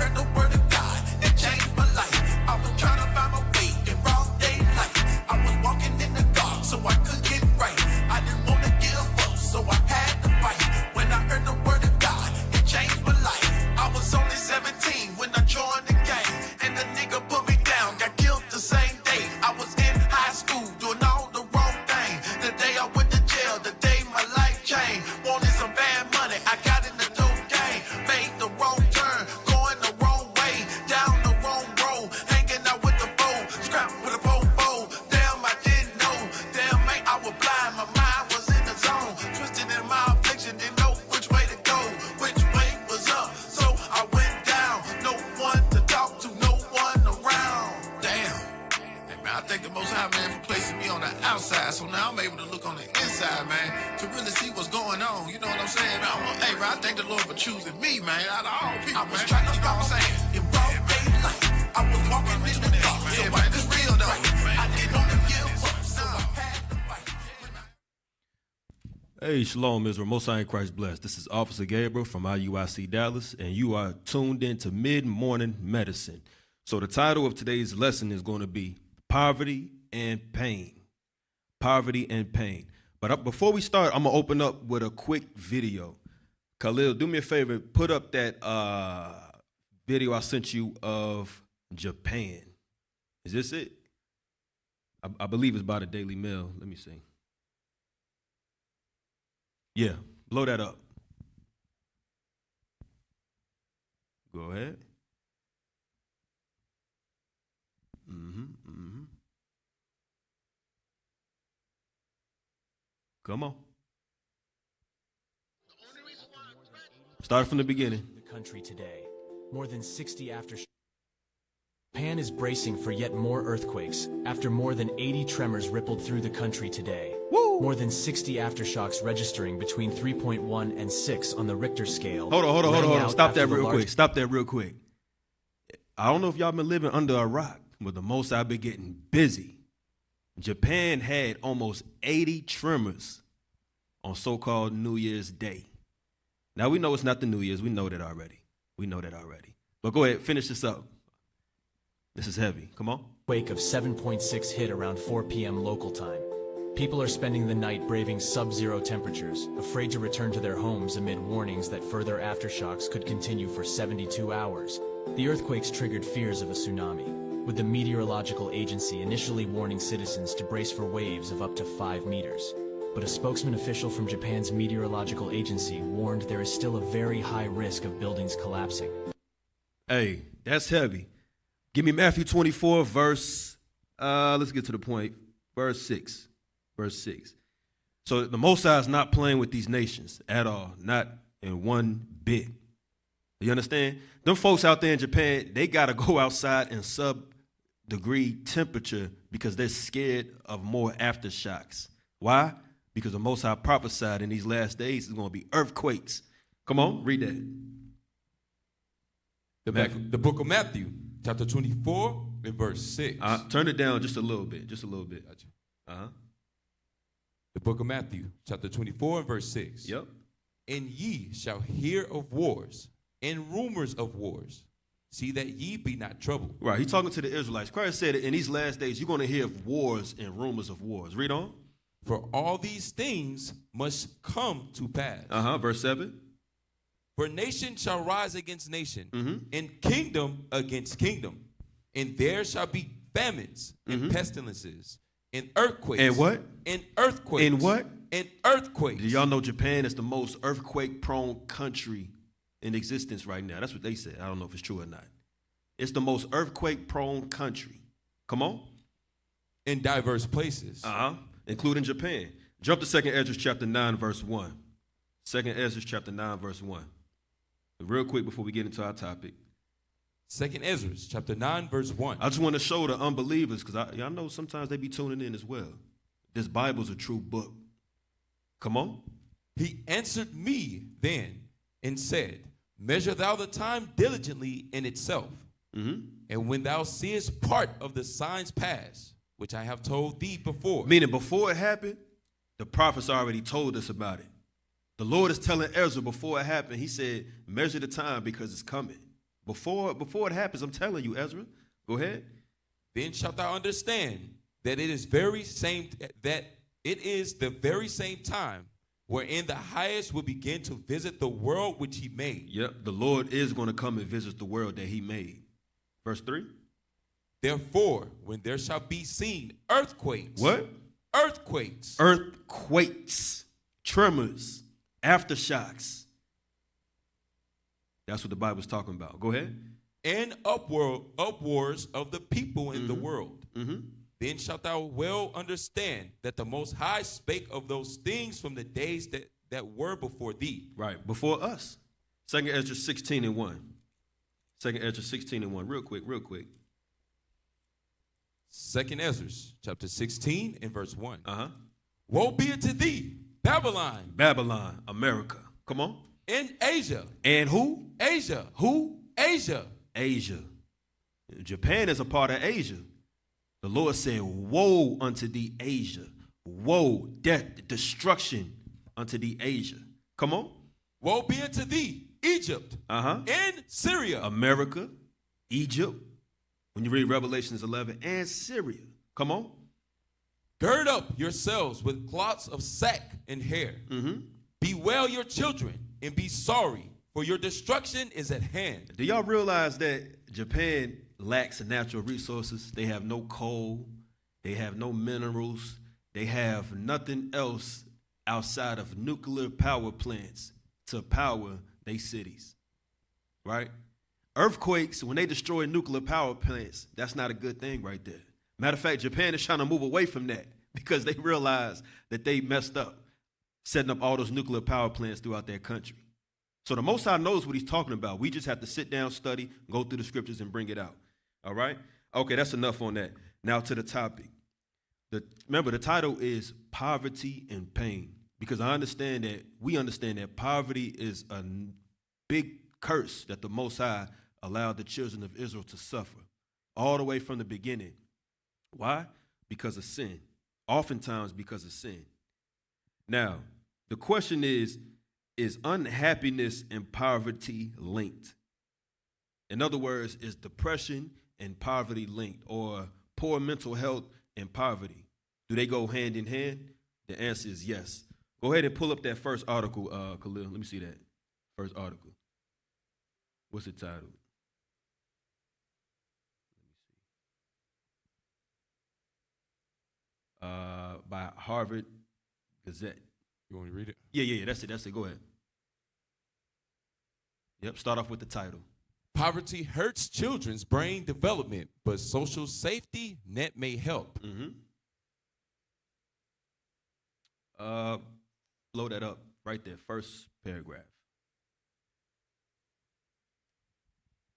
heard the word of God, it changed my life. I was trying to find my way in broad daylight. I was walking in the dark so I could get right. I didn't want to give up, so I had to fight. When I heard the word of God, it changed my life. I was only 17 when I joined the gang, and the nigga put me down, got killed the same day. I was in high school doing all the wrong thing. The day I went to jail, the day my life changed. Wanted some bad money, I got in the dope game. Made the wrong turn, going the wrong way, down the wrong road, hanging out with the foe, scrapped with a fofo. Damn, I didn't know. Damn, mate, I was blind, my mind was in the zone. Twisted in my affliction, didn't know which way to go, which way was up. So I went down, no one to talk to, no one around. Damn. Hey, man, I thank the Most High, man, for placing me on the outside, so now I'm able to look on the inside, man, to really see what's going on. You know what I'm saying? Hey, man, I thank the Lord for choosing me, man, out of all people, I was trying to, you know what I'm saying? In broad daylight, I was walking in the dark, so I this real, though. I didn't want to give up, so I had to fight. Hey, Shalom, Israel. Most High in Christ blessed. This is Officer Gabriel from IUIC Dallas, and you are tuned in to Mid-Morning Medicine. So the title of today's lesson is going to be Poverty and Pain. Poverty and Pain. But before we start, I'm going to open up with a quick video. Khalil, do me a favor. Put up that video I sent you of Japan. Is this it? I believe it's by the Daily Mail. Let me see. Yeah, blow that up. Go ahead. Come on. Start from the beginning. The country today. More than 60 aftershocks. Japan is bracing for yet more earthquakes after more than 80 tremors rippled through the country today. Woo! More than 60 aftershocks registering between 3.1 and 6 on the Richter scale. Hold on. Stop that real quick. Stop that real quick. I don't know if y'all been living under a rock, but the most I've been getting busy. Japan had almost 80 tremors on so-called New Year's Day. Now, we know it's not the New Year's. We know that already. But go ahead, finish this up. This is heavy. Come on. Quake of 7.6 hit around 4 p.m. local time. People are spending the night braving sub-zero temperatures, afraid to return to their homes amid warnings that further aftershocks could continue for 72 hours. The earthquakes triggered fears of a tsunami, with the meteorological agency initially warning citizens to brace for waves of up to 5 meters. But a spokesman official from Japan's meteorological agency warned there is still a very high risk of buildings collapsing. Hey, that's heavy. Give me Matthew 24, verse, let's get to the point, verse 6. So the Most High is not playing with these nations at all, not in one bit. You understand? Them folks out there in Japan, they got to go outside in sub-degree temperature because they're scared of more aftershocks. Why? Because the Most High prophesied in these last days is going to be earthquakes. Come on, read that. The book of Matthew, chapter 24, and verse 6. Turn it down just a little bit, Gotcha. The book of Matthew, chapter 24, and verse 6. Yep. And ye shall hear of wars and rumors of wars. See that ye be not troubled. Right, he's talking to the Israelites. Christ said in these last days, you're going to hear of wars and rumors of wars. Read on. For all these things must come to pass. Verse 7. For nation shall rise against nation, and kingdom against kingdom. And there shall be famines and pestilences and earthquakes. And what? And earthquakes. And what? And earthquakes. Do y'all know Japan is the most earthquake-prone country in existence right now? That's what they said. I don't know if it's true or not. It's the most earthquake-prone country. Come on. In diverse places. Including Japan. Jump to 2 Ezra chapter 9, verse 1. 2 Ezra chapter 9, verse 1. Real quick before we get into our topic. 2 Ezra chapter 9, verse 1. I just want to show the unbelievers, because y'all know sometimes they be tuning in as well. This Bible's a true book. Come on. He answered me then and said, measure thou the time diligently in itself. And when thou seest part of the signs pass, which I have told thee before. Meaning before it happened, the prophets already told us about it. The Lord is telling Ezra before it happened, he said, measure the time because it's coming. Before it happens, I'm telling you, Ezra. Go ahead. Then shalt thou understand that it is the very same time wherein the highest will begin to visit the world which he made. Yep, the Lord is going to come and visit the world that he made. Verse 3. Therefore, when there shall be seen earthquakes. What? Earthquakes. Earthquakes, tremors, aftershocks. That's what the Bible's talking about. Go ahead. And upwards of the people in the world. Then shalt thou well understand that the Most High spake of those things from the days that were before thee. Right, before us. 2 Ezra 16:1. 2 Ezra 16:1. Real quick. 2 Ezra chapter 16 and verse 1. Woe be it to thee, Babylon. Babylon, America. Come on. In Asia. And who? Asia. Who? Asia. Asia. Japan is a part of Asia. The Lord said, woe unto thee, Asia. Woe, death, destruction unto thee, Asia. Come on. Woe be unto thee, Egypt. And Syria. America, Egypt. When you read Revelations 11, and Syria. Come on. Gird up yourselves with cloths of sack and hair. Bewail your children and be sorry, for your destruction is at hand. Do y'all realize that Japan lacks natural resources? They have no coal. They have no minerals. They have nothing else outside of nuclear power plants to power their cities, right? Earthquakes, when they destroy nuclear power plants, that's not a good thing right there. Matter of fact, Japan is trying to move away from that because they realize that they messed up setting up all those nuclear power plants throughout their country. So the Most High knows what he's talking about. We just have to sit down, study, go through the scriptures, and bring it out. All right? Okay, that's enough on that. Now to the topic. Remember, the title is Poverty and Pain, because we understand that poverty is a big curse that the Most High allowed the children of Israel to suffer all the way from the beginning. Why? Because of sin. Oftentimes because of sin. Now, the question is unhappiness and poverty linked? In other words, is depression and poverty linked, or poor mental health and poverty? Do they go hand in hand? The answer is yes. Go ahead and pull up that first article, Khalil. Let me see that first article. What's it titled? By Harvard Gazette. You want me to read it? Yeah, that's it. Go ahead. Yep, start off with the title. Poverty hurts children's brain development, but social safety net may help. Blow that up right there, first paragraph.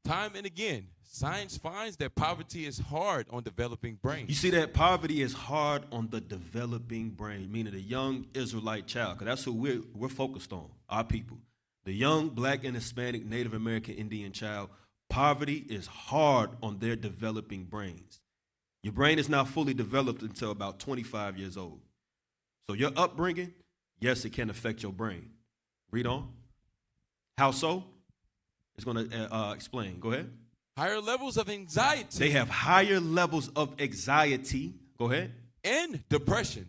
Time and again, science finds that poverty is hard on developing brains. You see that poverty is hard on the developing brain, meaning the young Israelite child, because that's who we're focused on, our people. The young Black and Hispanic Native American Indian child, poverty is hard on their developing brains. Your brain is not fully developed until about 25 years old. So your upbringing, yes, it can affect your brain. Read on. How so? It's going to explain. Go ahead. Higher levels of anxiety. They have higher levels of anxiety. Go ahead. And depression.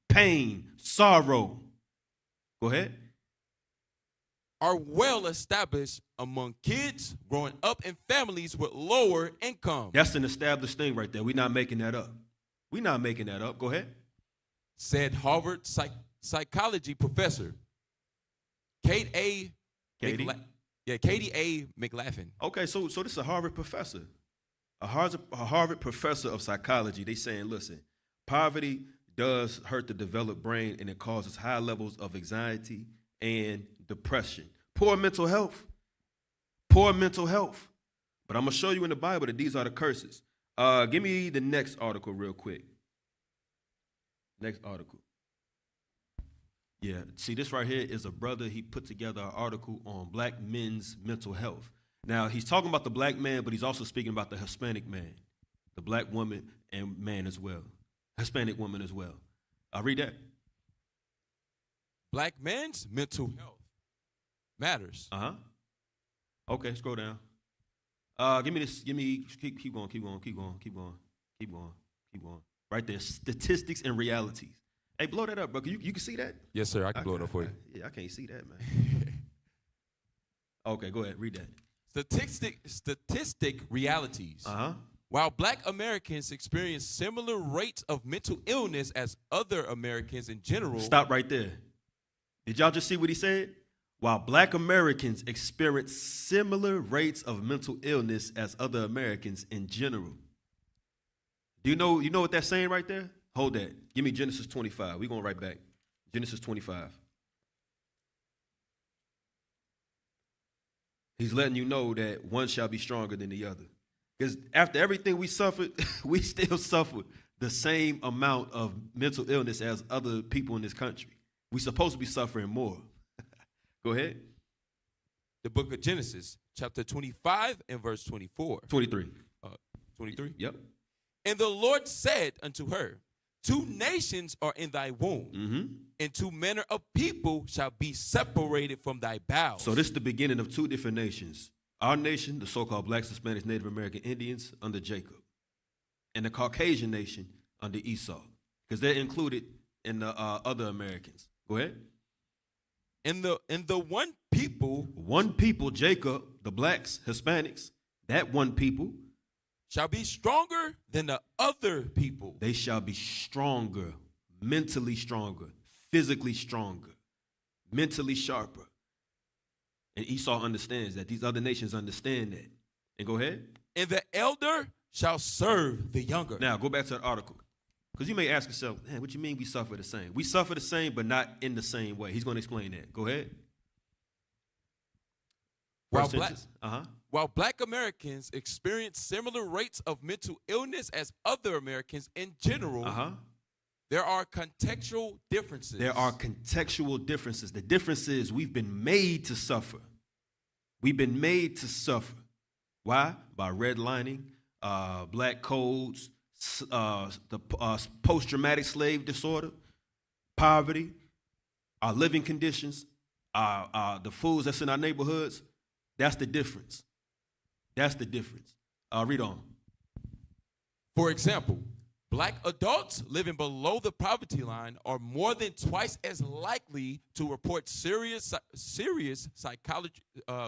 Pain, sorrow. Go ahead. Are well established among kids growing up in families with lower income. That's an established thing right there. We're not making that up. Go ahead. Said Harvard psychology professor Katie A. McLaughlin. Okay, so this is a Harvard professor. A Harvard professor of psychology. They saying, listen, poverty does hurt the developed brain, and it causes high levels of anxiety and depression. Poor mental health. But I'm going to show you in the Bible that these are the curses. Give me the next article real quick. Next article. Yeah, see, this right here is a brother. He put together an article on Black men's mental health. Now, he's talking about the Black man, but he's also speaking about the Hispanic man, the Black woman and man as well, Hispanic woman as well. I'll read that. Black men's mental health matters. Okay, scroll down. Give me this. Keep going. Right there. Statistics and realities. Hey, blow that up, bro. You can see that? Yes, sir. I can blow it up for you. Yeah, I can't see that, man. Okay, go ahead. Read that. Statistic realities. While black Americans experience similar rates of mental illness as other Americans in general. Stop right there. Did y'all just see what he said? While black Americans experience similar rates of mental illness as other Americans in general. Do you know what that's saying right there? Hold that. Give me Genesis 25. We're going right back. Genesis 25. He's letting you know that one shall be stronger than the other. Because after everything we suffered, we still suffer the same amount of mental illness as other people in this country. We're supposed to be suffering more. Go ahead. The book of Genesis, chapter 25 and verse 24. 23. 23? Yep. And the Lord said unto her, 2 nations are in thy womb, and 2 manner of people shall be separated from thy bowels. So this is the beginning of 2 different nations. Our nation, the so-called blacks, Hispanics, Native American Indians under Jacob, and the Caucasian nation under Esau, because they're included in the other Americans. Go ahead. And the one people, Jacob, the blacks, Hispanics, that one people shall be stronger than the other people. They shall be stronger, mentally stronger, physically stronger, mentally sharper. And Esau understands that. These other nations understand that. And go ahead. And the elder shall serve the younger. Now, go back to the article. Because you may ask yourself, man, what you mean we suffer the same? We suffer the same, but not in the same way. He's going to explain that. Go ahead. While black Americans experience similar rates of mental illness as other Americans in general, there are contextual differences. There are contextual differences. The difference is we've been made to suffer. We've been made to suffer. Why? By redlining, black codes, the post-traumatic slave disorder, poverty, our living conditions, the foods that's in our neighborhoods. That's the difference. That's the difference. Read on. For example, black adults living below the poverty line are more than twice as likely to report serious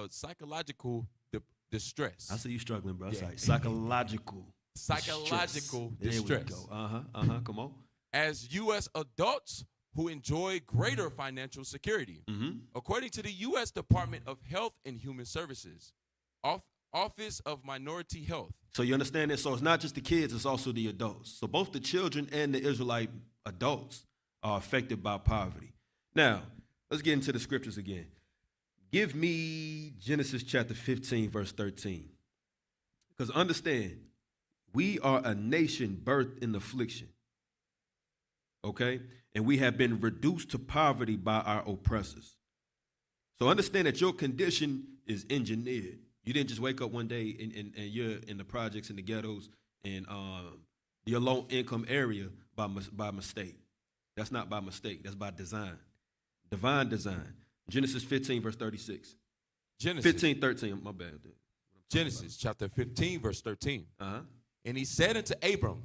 psychological distress. I see you struggling, bro. Yeah. Psychological distress. There we go. Come on. As U.S. adults who enjoy greater financial security. According to the U.S. Department of Health and Human Services, Office of Minority Health. So you understand that? So it's not just the kids, it's also the adults. So both the children and the Israelite adults are affected by poverty. Now, let's get into the scriptures again. Give me Genesis chapter 15, verse 13. Because understand, we are a nation birthed in affliction. Okay? And we have been reduced to poverty by our oppressors. So understand that your condition is engineered. You didn't just wake up one day and you're in the projects and the ghettos and your low income area by mistake. That's not by mistake. That's by design. Divine design. Genesis 15, verse 36. Genesis 15, 13. My bad. Genesis chapter 15, verse 13. And he said unto Abram,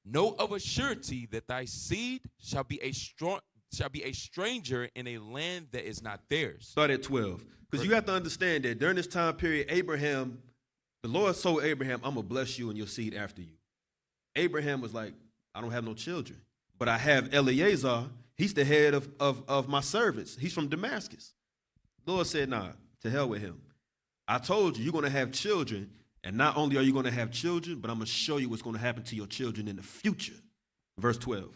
know of a surety that thy seed shall be a stranger in a land that is not theirs. Start at 12. Because you have to understand that during this time period, Abraham, the Lord told Abraham, I'm going to bless you and your seed after you. Abraham was like, I don't have no children, but I have Eliezer. He's the head of my servants. He's from Damascus. The Lord said, nah, to hell with him. I told you, you're going to have children. And not only are you going to have children, but I'm going to show you what's going to happen to your children in the future. Verse 12.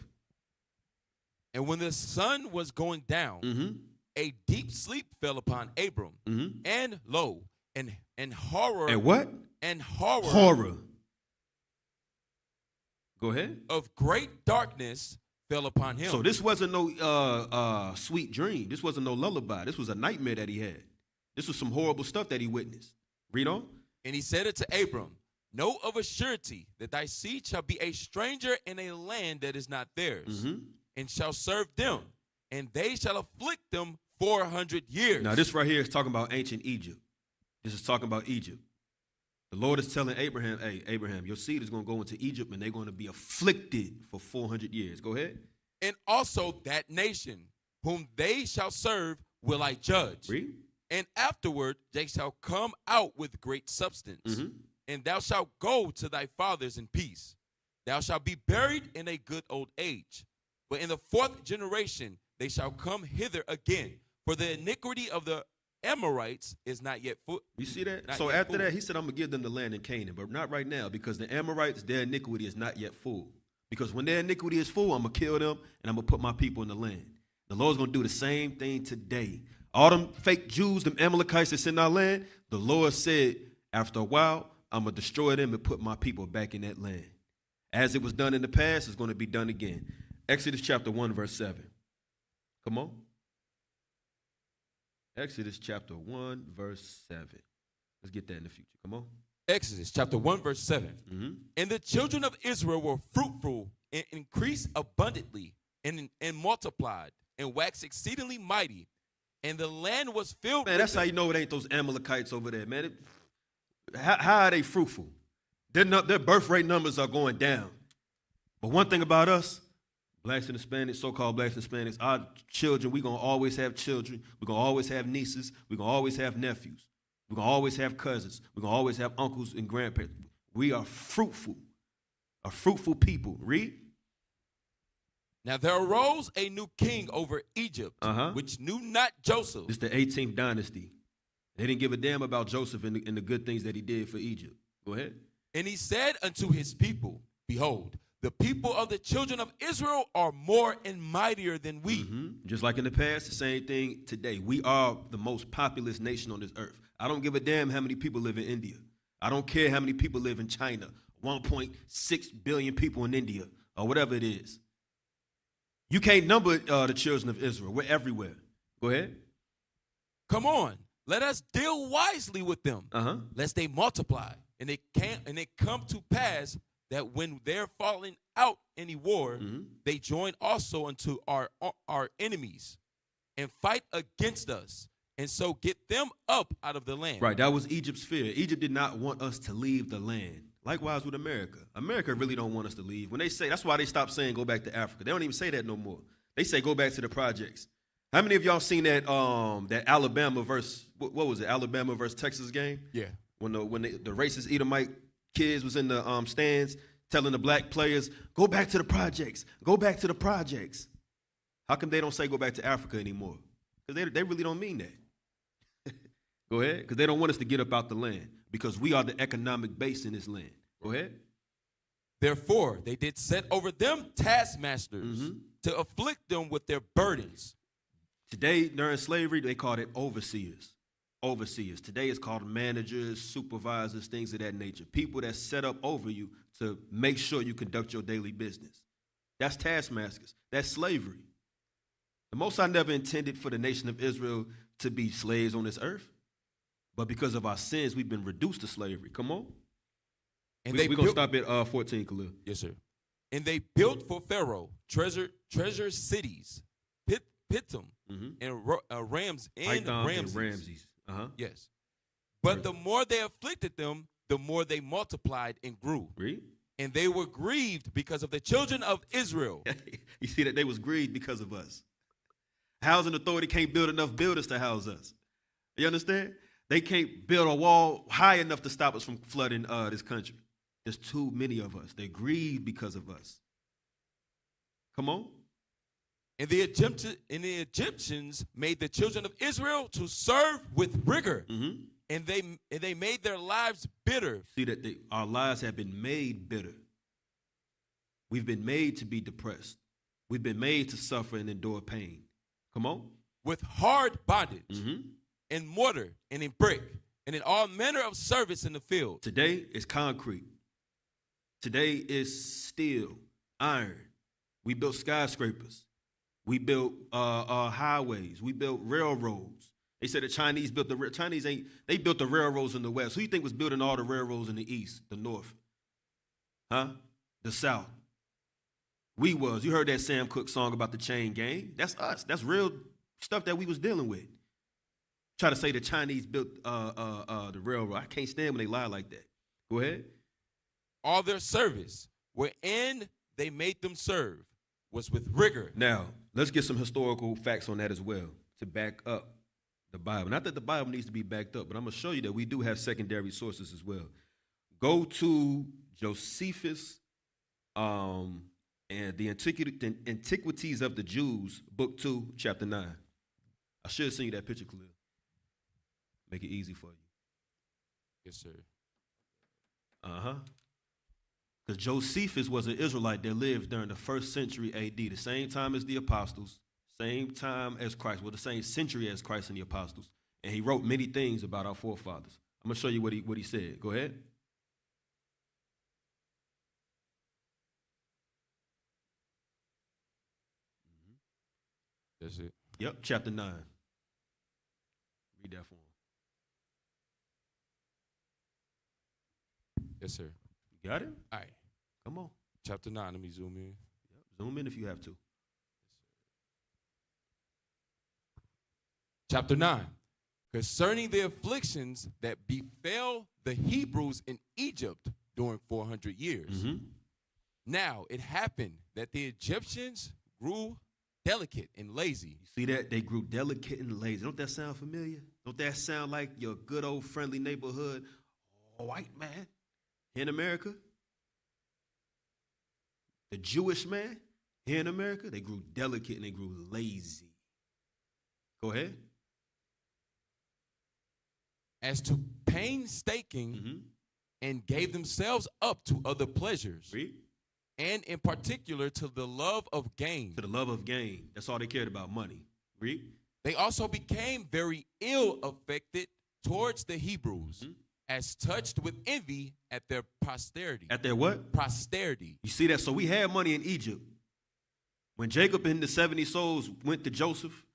And when the sun was going down, a deep sleep fell upon Abram. And lo, and horror. And what? And horror. Horror. Go ahead. Of great darkness fell upon him. So this wasn't no sweet dream. This wasn't no lullaby. This was a nightmare that he had. This was some horrible stuff that he witnessed. Read on. And he said unto Abram, know of a surety that thy seed shall be a stranger in a land that is not theirs, and shall serve them, and they shall afflict them 400 years. Now this right here is talking about ancient Egypt. This is talking about Egypt. The Lord is telling Abraham, hey, Abraham, your seed is going to go into Egypt and they're going to be afflicted for 400 years. Go ahead. And also that nation whom they shall serve will I judge. Read. And afterward they shall come out with great substance. And thou shalt go to thy fathers in peace. Thou shalt be buried in a good old age. But in the 4th generation they shall come hither again. For the iniquity of the Amorites is not yet full. You see that? So after that, he said, I'm going to give them the land in Canaan, but not right now, because the Amorites, their iniquity is not yet full. Because when their iniquity is full, I'm going to kill them, and I'm going to put my people in the land. The Lord's going to do the same thing today. All them fake Jews, them Amalekites that's in our land, the Lord said, after a while, I'm going to destroy them and put my people back in that land. As it was done in the past, it's going to be done again. Exodus chapter 1, verse 7. Come on. Exodus chapter 1, verse 7. Let's get that in the future. Come on. Exodus chapter 1, verse 7. And the children of Israel were fruitful and increased abundantly and multiplied and waxed exceedingly mighty. And the land was filled Man, with that's how you know it ain't those Amalekites over there, man. How are they fruitful? Their birth rate numbers are going down. But one thing about us, blacks and Hispanics, so-called blacks and Hispanics, our children, we're going to always have children. We're going to always have nieces. We're going to always have nephews. We're going to always have cousins. We're going to always have uncles and grandparents. We are fruitful, a fruitful people. Read. Now there arose a new king over Egypt, which knew not Joseph. This is the 18th dynasty. They didn't give a damn about Joseph and the good things that he did for Egypt. Go ahead. And he said unto his people, behold, the people of the children of Israel are more and mightier than we. Just like in the past, the same thing today. We are the most populous nation on this earth. I don't give a damn how many people live in India. I don't care how many people live in China. 1.6 billion people in India, or whatever it is. You can't number the children of Israel. We're everywhere. Go ahead. Come on, let us deal wisely with them, lest they multiply. And it come to pass that when they're falling out any war, they join also unto our enemies and fight against us, and so get them up out of the land. Right, that was Egypt's fear. Egypt did not want us to leave the land. Likewise with America. America really don't want us to leave. When they say, that's why they stopped saying go back to Africa. They don't even say that no more. They say go back to the projects. How many of y'all seen that that Alabama versus, what was it, Alabama versus Texas game? Yeah. When the racist Edomite kids was in the stands telling the black players, go back to the projects, go back to the projects. How come they don't say go back to Africa anymore? Because they really don't mean that. Go ahead. Because they don't want us to get up out the land, because we are the economic base in this land. Go ahead. Therefore, they did set over them taskmasters to afflict them with their burdens. Today, during slavery, they called it overseers. Overseers. Today, it's called managers, supervisors, things of that nature. People that set up over you to make sure you conduct your daily business. That's taskmasters. That's slavery. The Most High never intended for the nation of Israel to be slaves on this earth. But because of our sins, we've been reduced to slavery. Come on. And we're going to stop at 14, Khalil. Yes, sir. And they built for Pharaoh treasure cities, Pithom, and Ramses. Yes. But the more they afflicted them, the more they multiplied and grew. Read. And they were grieved because of the children of Israel. You see that they was grieved because of us. Housing authority can't build enough buildings to house us. You understand? They can't build a wall high enough to stop us from flooding this country. There's too many of us. They grieve because of us. Come on. And the Egyptians made the children of Israel to serve with rigor. And they made their lives bitter. See that our lives have been made bitter. We've been made to be depressed. We've been made to suffer and endure pain. Come on. With hard bondage, in mortar and in brick, and in all manner of service in the field. Today is concrete. Today is steel, iron. We built skyscrapers. We built highways. We built railroads. They said the Chinese built they built the railroads in the West. Who do you think was building all the railroads in the East, the North? Huh? The South. We was. You heard that Sam Cooke song about the chain gang? That's us. That's real stuff that we was dealing with. Try to say the Chinese built the railroad. I can't stand when they lie like that. Go ahead. All their service, wherein they made them serve, was with rigor. Now, let's get some historical facts on that as well to back up the Bible. Not that the Bible needs to be backed up, but I'm going to show you that we do have secondary sources as well. Go to Josephus and the Antiquities of the Jews, book 2, chapter 9. I should have seen you that picture, Khalil. Make it easy for you. Yes, sir. Uh-huh. Because Josephus was an Israelite that lived during the 1st century AD, the same time as the apostles, same time as Christ, well, the same century as Christ and the apostles. And he wrote many things about our forefathers. I'm going to show you what he said. Go ahead. That's it. Yep, chapter 9. Read that for him. Yes, sir. You got it? All right. Come on. Chapter 9. Let me zoom in. Yep. Zoom in if you have to. Chapter 9. Concerning the afflictions that befell the Hebrews in Egypt during 400 years. Mm-hmm. Now it happened that the Egyptians grew delicate and lazy. You see that? They grew delicate and lazy. Don't that sound familiar? Don't that sound like your good old friendly neighborhood white man here in America? The Jewish man here in America, they grew delicate and they grew lazy. Go ahead. As to painstaking and gave themselves up to other pleasures. Read. And in particular to the love of gain. To the love of gain. That's all they cared about, money. Read. They also became very ill affected towards the Hebrews, as touched with envy at their posterity. At their what? Posterity. You see that? So we had money in Egypt. When Jacob and the 70 souls went to Joseph,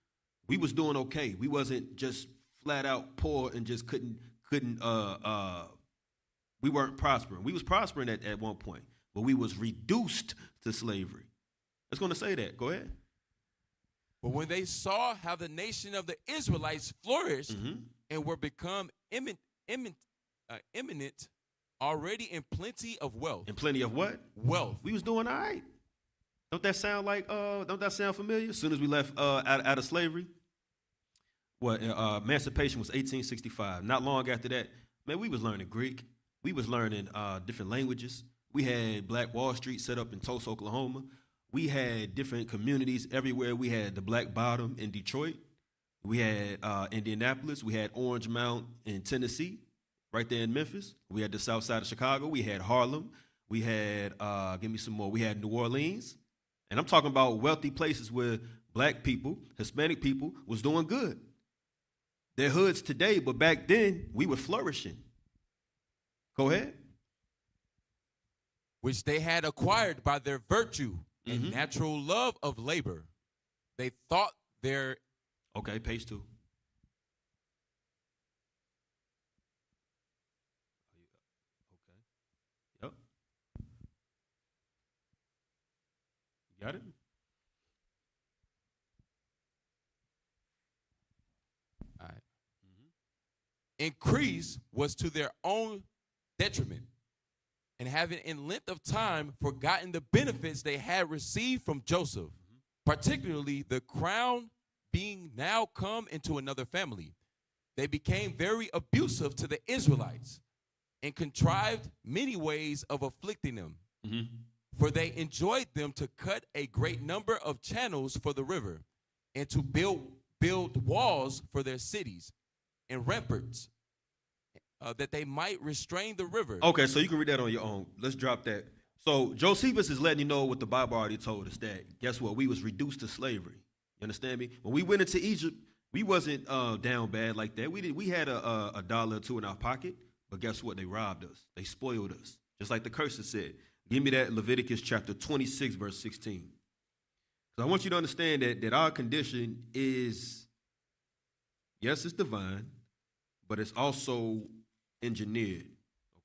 we was doing okay. We wasn't just flat out poor and just couldn't we weren't prospering. We was prospering at one point, but we was reduced to slavery. It's going to say that. Go ahead. But when they saw how the nation of the Israelites flourished and were become eminent, already in plenty of wealth. And plenty of what? Wealth. We was doing all right. Don't that sound like don't that sound familiar? As soon as we left out of slavery, what emancipation was 1865. Not long after that, man, we was learning Greek. We was learning different languages. We had Black Wall Street set up in Tulsa, Oklahoma. We had different communities everywhere. We had the Black Bottom in Detroit. We had Indianapolis. We had Orange Mount in Tennessee, right there in Memphis. We had the south side of Chicago. We had Harlem. We had, give me some more. We had New Orleans. And I'm talking about wealthy places where black people, Hispanic people was doing good. They're hoods today, but back then we were flourishing. Go ahead. Which they had acquired by their virtue and natural love of labor. They thought their... Okay, page 2. Okay. Yep. You got it? All right. Increase was to their own detriment, and having in length of time forgotten the benefits they had received from Joseph, particularly the crown being now come into another family, they became very abusive to the Israelites and contrived many ways of afflicting them. For they enjoyed them to cut a great number of channels for the river and to build walls for their cities and ramparts, that they might restrain the river. Okay, so you can read that on your own. Let's drop that. So Josephus is letting you know what the Bible already told us, that guess what? We was reduced to slavery. You understand me? When we went into Egypt, we wasn't down bad like that. We had a dollar or two in our pocket, but guess what? They robbed us. They spoiled us. Just like the curses said. Give me that Leviticus chapter 26, verse 16. So I want you to understand that our condition is, yes, it's divine, but it's also engineered,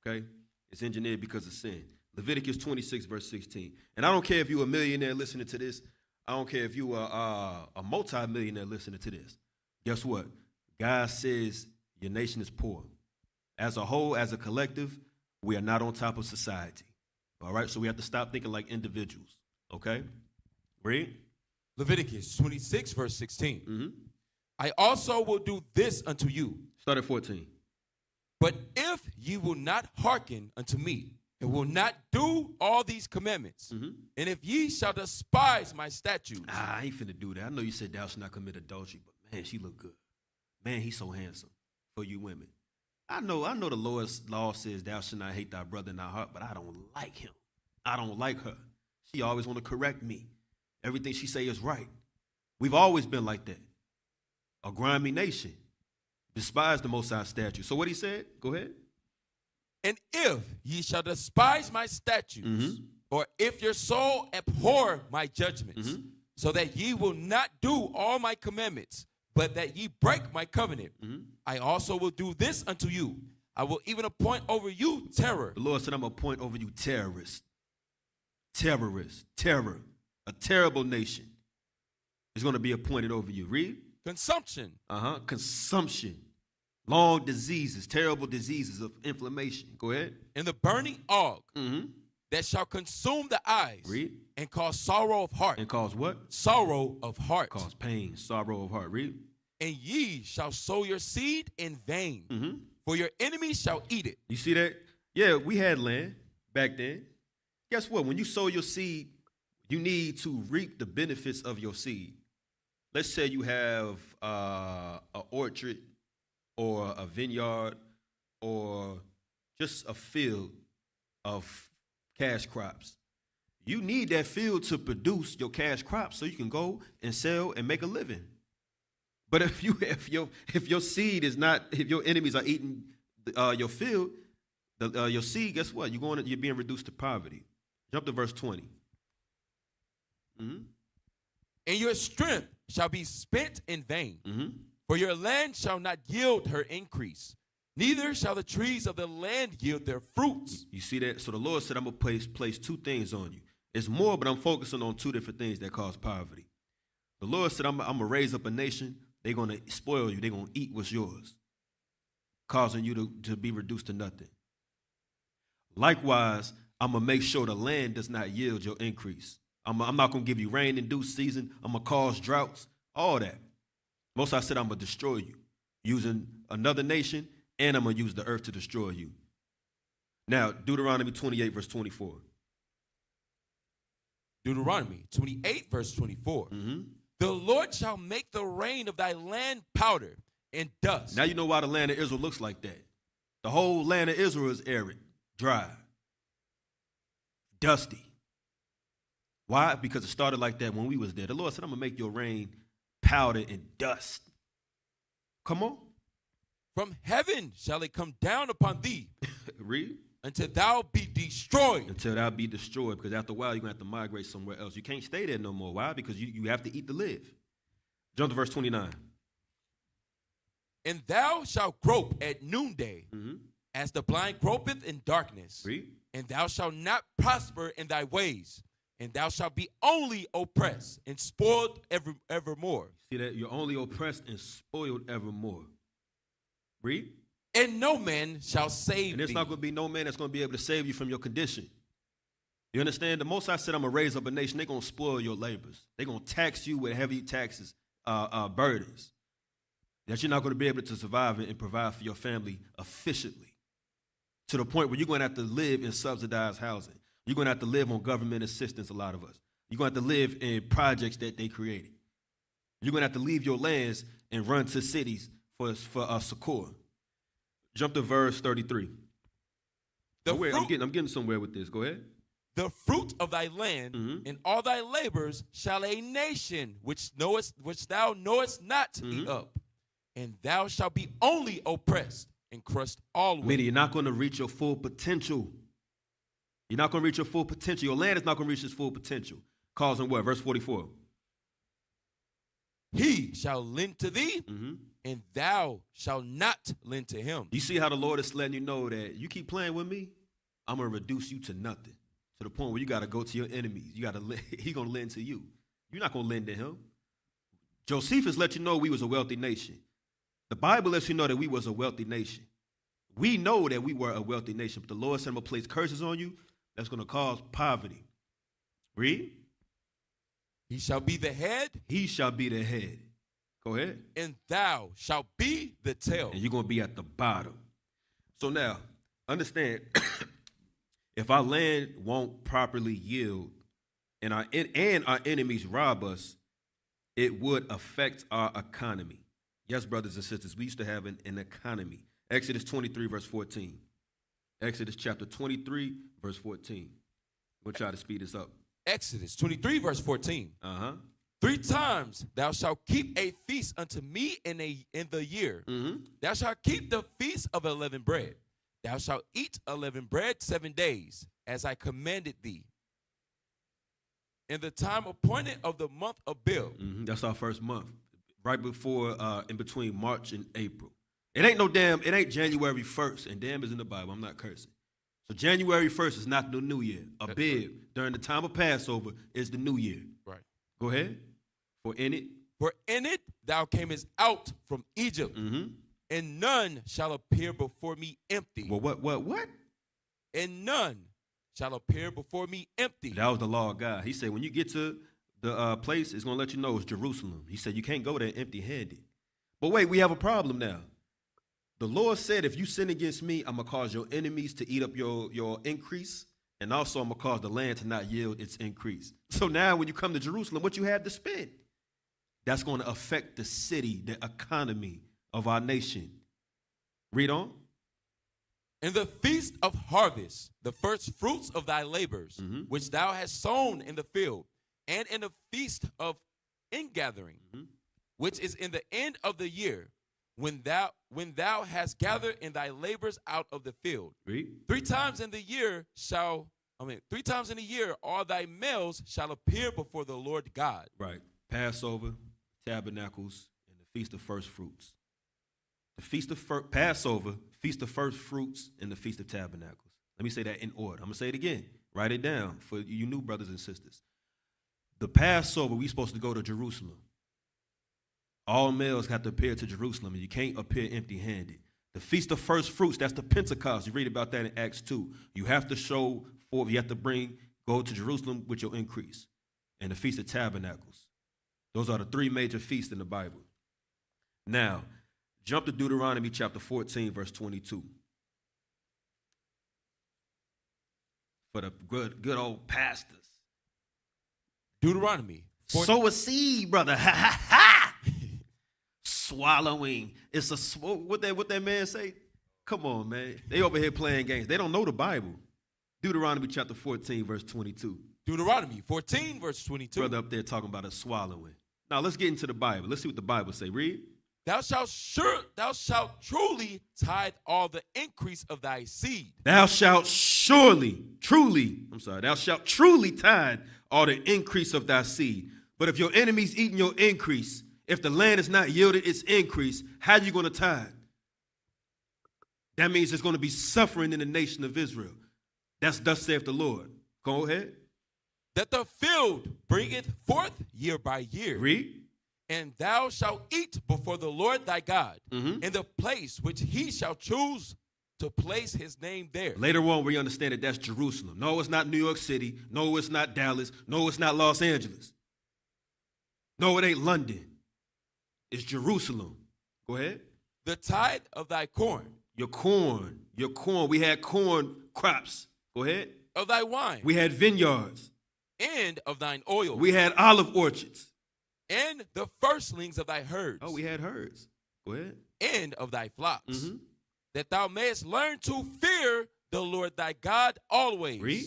okay? It's engineered because of sin. Leviticus 26, verse 16. And I don't care if you're a millionaire listening to this. I don't care if you are a multi-millionaire listening to this. Guess what? God says your nation is poor. As a whole, as a collective, we are not on top of society. All right, so we have to stop thinking like individuals. Okay? Read. Leviticus 26, verse 16. Mm-hmm. I also will do this unto you. Start at 14. But if ye will not hearken unto me, and will not do all these commandments, and if ye shall despise my statutes. I ain't finna do that. I know you said thou shalt not commit adultery, but man, she look good. Man, he's so handsome for you women. I know the Lord's law says thou shalt not hate thy brother in thy heart, but I don't like him. I don't like her. She always want to correct me. Everything she say is right. We've always been like that. A grimy nation. Despise the Most High statute. So what he said? Go ahead. And if ye shall despise my statutes, or if your soul abhor my judgments, so that ye will not do all my commandments, but that ye break my covenant, I also will do this unto you. I will even appoint over you terror. The Lord said, I'm going to appoint over you terrorists. Terrorists. Terror. A terrible nation is going to be appointed over you. Read. Consumption. Consumption. Long diseases, terrible diseases of inflammation. Go ahead. And the burning ague that shall consume the eyes. Read. And cause sorrow of heart. And cause what? Sorrow of heart. Cause pain, sorrow of heart. Read. And ye shall sow your seed in vain, for your enemies shall eat it. You see that? Yeah, we had land back then. Guess what? When you sow your seed, you need to reap the benefits of your seed. Let's say you have an orchard or a vineyard or just a field of cash crops. You need that field to produce your cash crops so you can go and sell and make a living. But if your seed is not, if your enemies are eating your field, your seed, guess what? You're being reduced to poverty. Jump to verse 20. And your strength shall be spent in vain, for your land shall not yield her increase, neither shall the trees of the land yield their fruits. You see that? So the Lord said, I'm going to place two things on you. It's more, but I'm focusing on two different things that cause poverty. The Lord said, I'm going to raise up a nation. They're going to spoil you. They're going to eat what's yours, causing you to be reduced to nothing. Likewise, I'm going to make sure the land does not yield your increase. I'm not going to give you rain in due season. I'm going to cause droughts, all that. Most I said I'm going to destroy you using another nation, and I'm going to use the earth to destroy you. Now, Deuteronomy 28, verse 24. Deuteronomy 28, verse 24. The Lord shall make the rain of thy land powder and dust. Now you know why the land of Israel looks like that. The whole land of Israel is arid, dry, dusty. Why? Because it started like that when we was there. The Lord said, I'm going to make your rain powder and dust. Come on. From heaven shall it come down upon thee. Read. Until thou be destroyed. Until thou be destroyed. Because after a while, you're going to have to migrate somewhere else. You can't stay there no more. Why? Because you have to eat to live. Jump to verse 29. And thou shalt grope at noonday, as the blind gropeth in darkness. Read. And thou shalt not prosper in thy ways. And thou shalt be only oppressed and spoiled evermore. See that? You're only oppressed and spoiled evermore. Read. And no man shall save thee. And there's not going to be no man that's going to be able to save you from your condition. You understand? The Most High said, I'm going to raise up a nation. They're going to spoil your labors. They're going to tax you with heavy taxes, burdens, that you're not going to be able to survive and provide for your family efficiently, to the point where you're going to have to live in subsidized housing. You're going to have to live on government assistance, a lot of us. You're going to have to live in projects that they created. You're going to have to leave your lands and run to cities for succor. Jump to verse 33. I'm getting somewhere with this. Go ahead. The fruit of thy land and all thy labors shall a nation which thou knowest not eat up, and thou shalt be only oppressed and crushed always. Meaning you're not going to reach your full potential. You're not going to reach your full potential. Your land is not going to reach its full potential. Causing what? Verse 44. He shall lend to thee, and thou shalt not lend to him. You see how the Lord is letting you know that you keep playing with me, I'm going to reduce you to nothing. To the point where you got to go to your enemies. He's going to lend to you. You're not going to lend to him. Josephus let you know we was a wealthy nation. The Bible lets you know that we was a wealthy nation. We know that we were a wealthy nation, but the Lord said, I'm going to place curses on you that's going to cause poverty. Read. He shall be the head. He shall be the head. Go ahead. And thou shalt be the tail. And you're going to be at the bottom. So now, understand, if our land won't properly yield and our enemies rob us, it would affect our economy. Yes, brothers and sisters, we used to have an economy. Exodus 23, verse 14. Exodus chapter 23, verse 14. We'll try to speed this up. Exodus 23, verse 14. 3 times thou shalt keep a feast unto me in the year. Thou shalt keep the feast of unleavened bread. Thou shalt eat unleavened bread 7 days, as I commanded thee. In the time appointed of the month of Bil. That's our first month, right before, in between March and April. It ain't January 1st, and damn is in the Bible. I'm not cursing. So January 1st is not the new year. Abib, during the time of Passover, is the new year. Right. Go ahead. For in it thou camest out from Egypt, and none shall appear before me empty. Well, what? And none shall appear before me empty. That was the law of God. He said, when you get to the place, it's going to let you know it's Jerusalem. He said, you can't go there empty-handed. But wait, we have a problem now. The Lord said, if you sin against me, I'm going to cause your enemies to eat up your increase, and also I'm going to cause the land to not yield its increase. So now when you come to Jerusalem, what you have to spend, that's going to affect the city, the economy of our nation. Read on. In the feast of harvest, the first fruits of thy labors, which thou hast sown in the field, and in the feast of ingathering, which is in the end of the year, when thou hast gathered in thy labors out of the field. Read. 3 times in the year 3 times in the year all thy males shall appear before the Lord God. Right. Passover, tabernacles, and the feast of first fruits. The feast of Passover, feast of first fruits, and the feast of tabernacles. Let me say that in order. I'm going to say it again. Write it down for you new brothers and sisters. The Passover, we're supposed to go to Jerusalem. All males have to appear to Jerusalem, and you can't appear empty-handed. The Feast of First Fruits, that's the Pentecost. You read about that in Acts 2. You have to go to Jerusalem with your increase. And the Feast of Tabernacles. Those are the 3 major feasts in the Bible. Now, jump to Deuteronomy chapter 14, verse 22. For the good old pastors. Deuteronomy. Sow a seed, brother. Ha, ha, ha. Swallowing. It's what that man say? Come on, man. They over here playing games. They don't know the Bible. Deuteronomy chapter 14, verse 22. Deuteronomy 14, verse 22. Brother up there talking about a swallowing. Now let's get into the Bible. Let's see what the Bible say. Read. Thou shalt truly tithe all the increase of thy seed. Thou shalt truly tithe all the increase of thy seed. But if your enemy's eating your increase, if the land is not yielded its increase, how are you going to tithe? That means there's going to be suffering in the nation of Israel. That's thus saith the Lord. Go ahead. That the field bringeth forth year by year. Read. And thou shalt eat before the Lord thy God in the place which he shall choose to place his name there. Later on, we understand that that's Jerusalem. No, it's not New York City. No, it's not Dallas. No, it's not Los Angeles. No, it ain't London. It's Jerusalem. Go ahead. The tithe of thy corn. Your corn. We had corn crops. Go ahead. Of thy wine. We had vineyards. And of thine oil. We had olive orchards. And the firstlings of thy herds. Oh, we had herds. Go ahead. And of thy flocks. That thou mayest learn to fear the Lord thy God always. Read.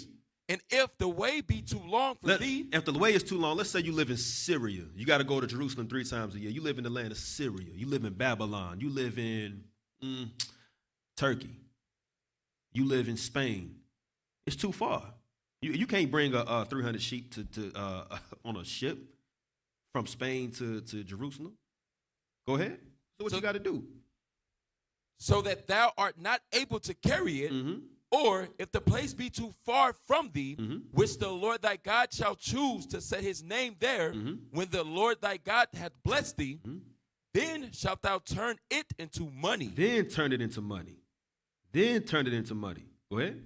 And if the way be too long for thee. If the way is too long, let's say you live in Syria. You got to go to Jerusalem 3 times a year. You live in the land of Syria. You live in Babylon. You live in Turkey. You live in Spain. It's too far. You can't bring a 300 sheep to on a ship from Spain to Jerusalem. Go ahead. So what you got to do? So that thou art not able to carry it, or if the place be too far from thee, which the Lord thy God shall choose to set his name there, when the Lord thy God hath blessed thee, Then shalt thou turn it into money, Then turn it into money. Then turn it into money. Go ahead.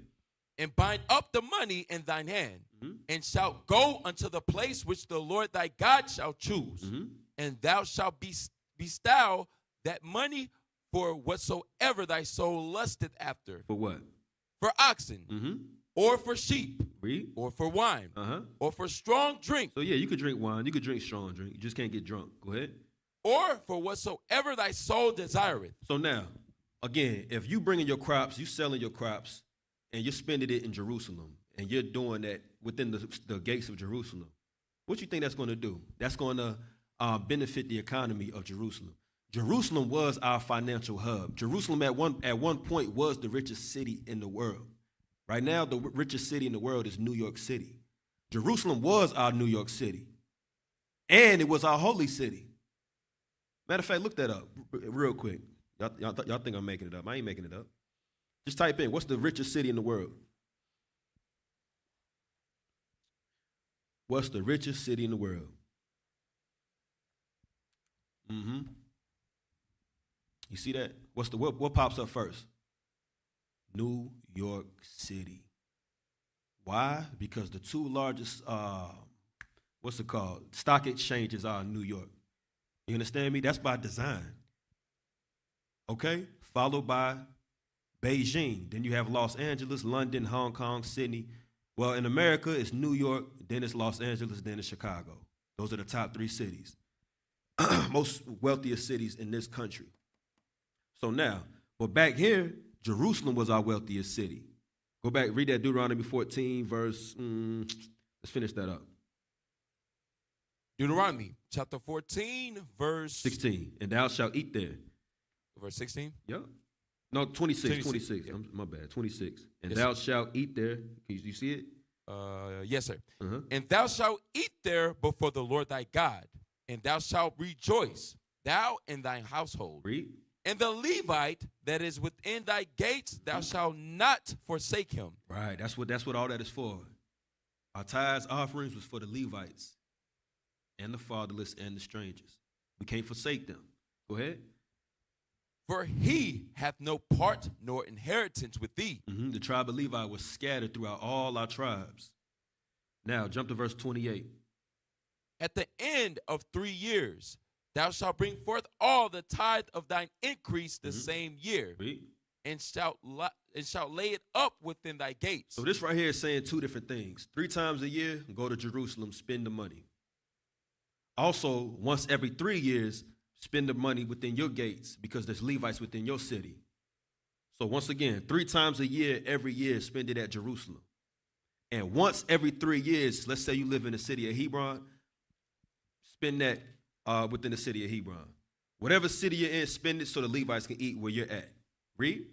and bind up the money in thine hand, and shalt go unto the place which the Lord thy God shall choose, and thou shalt bestow that money for whatsoever thy soul lusteth after, For what? for oxen, or for sheep, Read. or for wine, or for strong drink, So yeah, you could drink wine. You could drink strong drink. You just can't get drunk. Go ahead. or for whatsoever thy soul desireth. So now, again, if you bringing your crops, you selling your crops, and you're spending it in Jerusalem, and you're doing that within the gates of Jerusalem, what you think that's going to do? That's going to benefit the economy of Jerusalem. Jerusalem was our financial hub. Jerusalem at one point was the richest city in the world. Right now, the richest city in the world is New York City. Jerusalem was our New York City, and it was our holy city. Matter of fact, look that up real quick. Y'all think I'm making it up. I ain't making it up. Just type in, what's the richest city in the world? What's the richest city in the world? You see that? What pops up first? New York City. Why? Because the two largest, stock exchanges are in New York. You understand me? That's by design. Okay? Followed by Beijing. Then you have Los Angeles, London, Hong Kong, Sydney. Well, in America, it's New York, then it's Los Angeles, then it's Chicago. Those are the top 3 cities. Most wealthiest cities in this country. So now, but back here, Jerusalem was our wealthiest city. Go back, read that Deuteronomy 14, verse, let's finish that up. Deuteronomy chapter 14, verse 16, and thou shalt eat there. Verse 16? Yep. No, 26. Yeah. My bad, 26. And Yes, thou shalt eat there. Can you see it? Yes, sir. Uh-huh. And thou shalt eat there before the Lord thy God, and thou shalt rejoice, thou and thine household. Read. And the Levite that is within thy gates, thou shalt not forsake him. Right, that's what all that is for. Our tithes offerings was for the Levites and the fatherless and the strangers. We can't forsake them. Go ahead. For he hath no part nor inheritance with thee. The tribe of Levi was scattered throughout all our tribes. Now, jump to verse 28. At the end of 3 years, thou shalt bring forth all the tithe of thine increase the same year, Read. and shalt lay it up within thy gates. So this right here is saying 2 different things. 3 times a year, go to Jerusalem, spend the money. Also, once every 3 years, spend the money within your gates because there's Levites within your city. So once again, 3 times a year, every year, spend it at Jerusalem. And once every 3 years, let's say you live in the city of Hebron, spend that within the city of Hebron. Whatever city you're in, spend it so the Levites can eat where you're at. Read.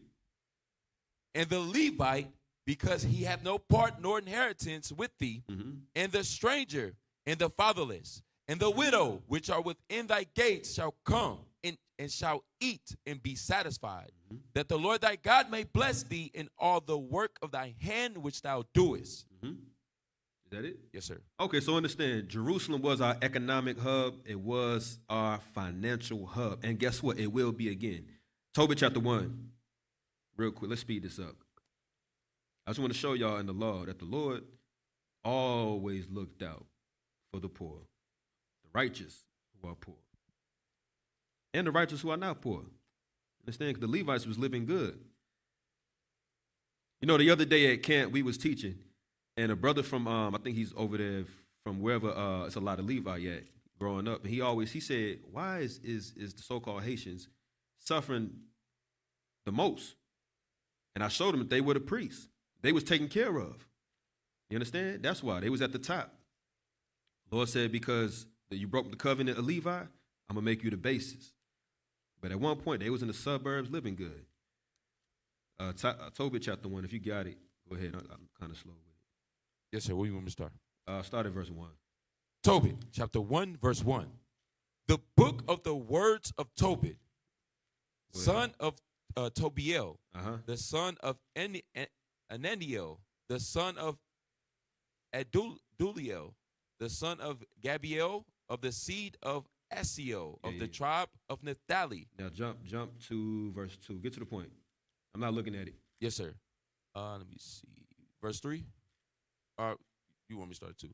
And the Levite, because he hath no part nor inheritance with thee, and the stranger, and the fatherless, and the widow, which are within thy gates, shall come and shall eat and be satisfied, that the Lord thy God may bless thee in all the work of thy hand which thou doest. Is that it? Yes, sir. Okay, so understand, Jerusalem was our economic hub. It was our financial hub. And guess what? It will be again. Tobit chapter 1. Real quick, let's speed this up. I just want to show y'all in the law that the Lord always looked out for the poor, the righteous who are poor, and the righteous who are not poor. Understand? 'Cause the Levites was living good. You know, the other day at camp, we was teaching, and a brother from, I think he's over there from wherever it's a lot of Levi at growing up, and he said, why is the so-called Haitians suffering the most? And I showed him that they were the priests. They was taken care of. You understand? That's why. They was at the top. Lord said, because you broke the covenant of Levi, I'm going to make you the basis. But at one point, they was in the suburbs living good. Tobit chapter 1, if you got it, go ahead. I'm kind of slow with it. Yes, sir. Where do you want me to start? Start at verse 1. Tobit, chapter 1, verse 1. The book of the words of Tobit, son of Tobiel, the son of Ananiel, the son of Aduliel, the son of Gabiel, of the seed of Asiel of Yeah, the yeah. tribe of Naphtali. Now jump to verse 2. Get to the point. I'm not looking at it. Yes, sir. Let me see. Verse 3. You want me to start at 2?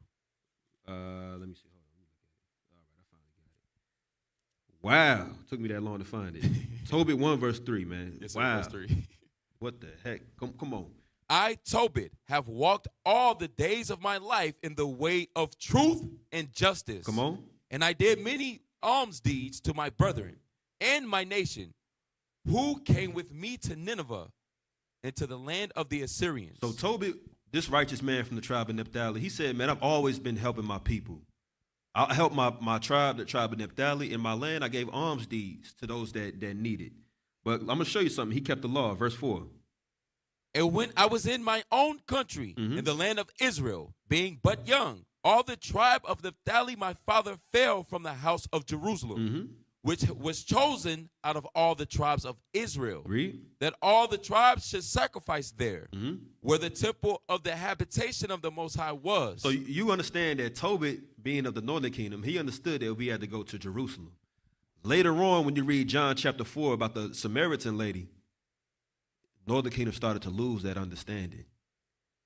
Let me see. Hold on. Let me look at it. All right, I finally got it. Wow. Took me that long to find it. Tobit 1, verse 3, man. Yes, sir. Wow. Verse 3. What the heck? Come on. I, Tobit, have walked all the days of my life in the way of truth and justice. Come on. And I did many alms deeds to my brethren and my nation, who came with me to Nineveh and to the land of the Assyrians. So Tobit, this righteous man from the tribe of Naphtali, he said, man, I've always been helping my people. I helped my tribe, the tribe of Naphtali. In my land, I gave alms deeds to those that needed. But I'm going to show you something. He kept the law. Verse 4. And when I was in my own country, in the land of Israel, being but young, all the tribe of Naphtali my father fell from the house of Jerusalem, which was chosen out of all the tribes of Israel, Read. that all the tribes should sacrifice there, where the temple of the habitation of the Most High was. So you understand that Tobit, being of the northern kingdom, he understood that we had to go to Jerusalem. Later on, when you read John chapter 4 about the Samaritan lady, northern kingdom started to lose that understanding.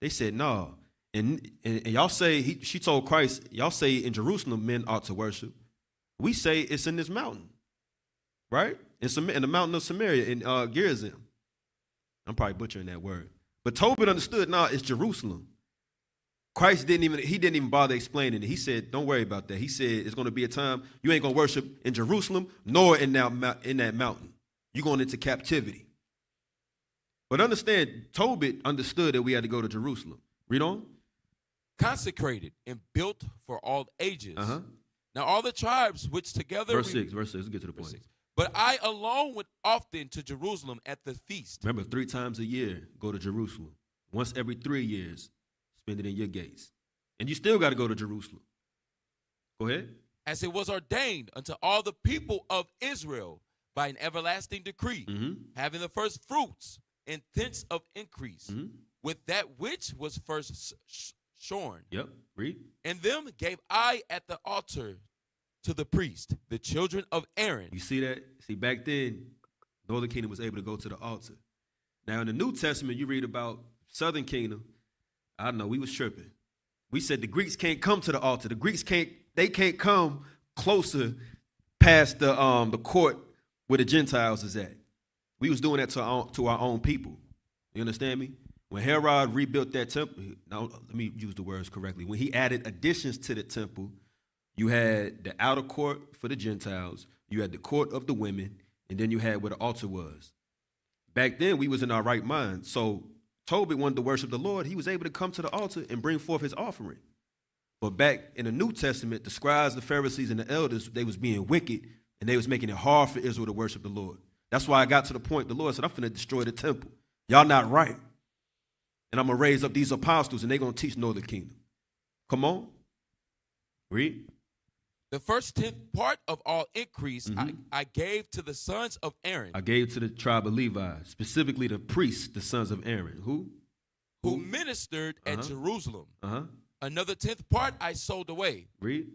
They said, no. And y'all say, she told Christ, y'all say in Jerusalem men ought to worship. We say it's in this mountain, right? In the mountain of Samaria, in Gerizim. I'm probably butchering that word. But Tobit understood, no, it's Jerusalem. Christ didn't even bother explaining it. He said, don't worry about that. He said, it's going to be a time you ain't going to worship in Jerusalem nor in that mountain. You're going into captivity. But understand, Tobit understood that we had to go to Jerusalem. Read on. Consecrated and built for all ages. Now all the tribes which together... Verse 6. Let's get to the point. 6. But I alone went often to Jerusalem at the feast. Remember, 3 times a year, go to Jerusalem. Once every 3 years, spend it in your gates. And you still got to go to Jerusalem. Go ahead. As it was ordained unto all the people of Israel by an everlasting decree, having the first fruits and tenths of increase, with that which was first shorn. Yep, read. And them gave I at the altar to the priest, the children of Aaron. You see that? See, back then, Northern Kingdom was able to go to the altar. Now, in the New Testament, you read about Southern Kingdom. I don't know, we was tripping. We said the Greeks can't come to the altar. The Greeks can't come closer past the court where the Gentiles is at. We was doing that to our own people. You understand me? When Herod rebuilt that temple, now let me use the words correctly. When he added additions to the temple, you had the outer court for the Gentiles, you had the court of the women, and then you had where the altar was. Back then, we was in our right mind. So Tobit wanted to worship the Lord. He was able to come to the altar and bring forth his offering. But back in the New Testament, the scribes, the Pharisees, and the elders, they was being wicked, and they was making it hard for Israel to worship the Lord. That's why I got to the point, the Lord said, I'm finna destroy the temple. Y'all not right. And I'm going to raise up these apostles, and they're going to teach Northern Kingdom. Come on. Read. The first 10th part of all increase I gave to the sons of Aaron. I gave to the tribe of Levi, specifically the priests, the sons of Aaron. Who Ministered at Jerusalem. Another 10th part I sold away. Read.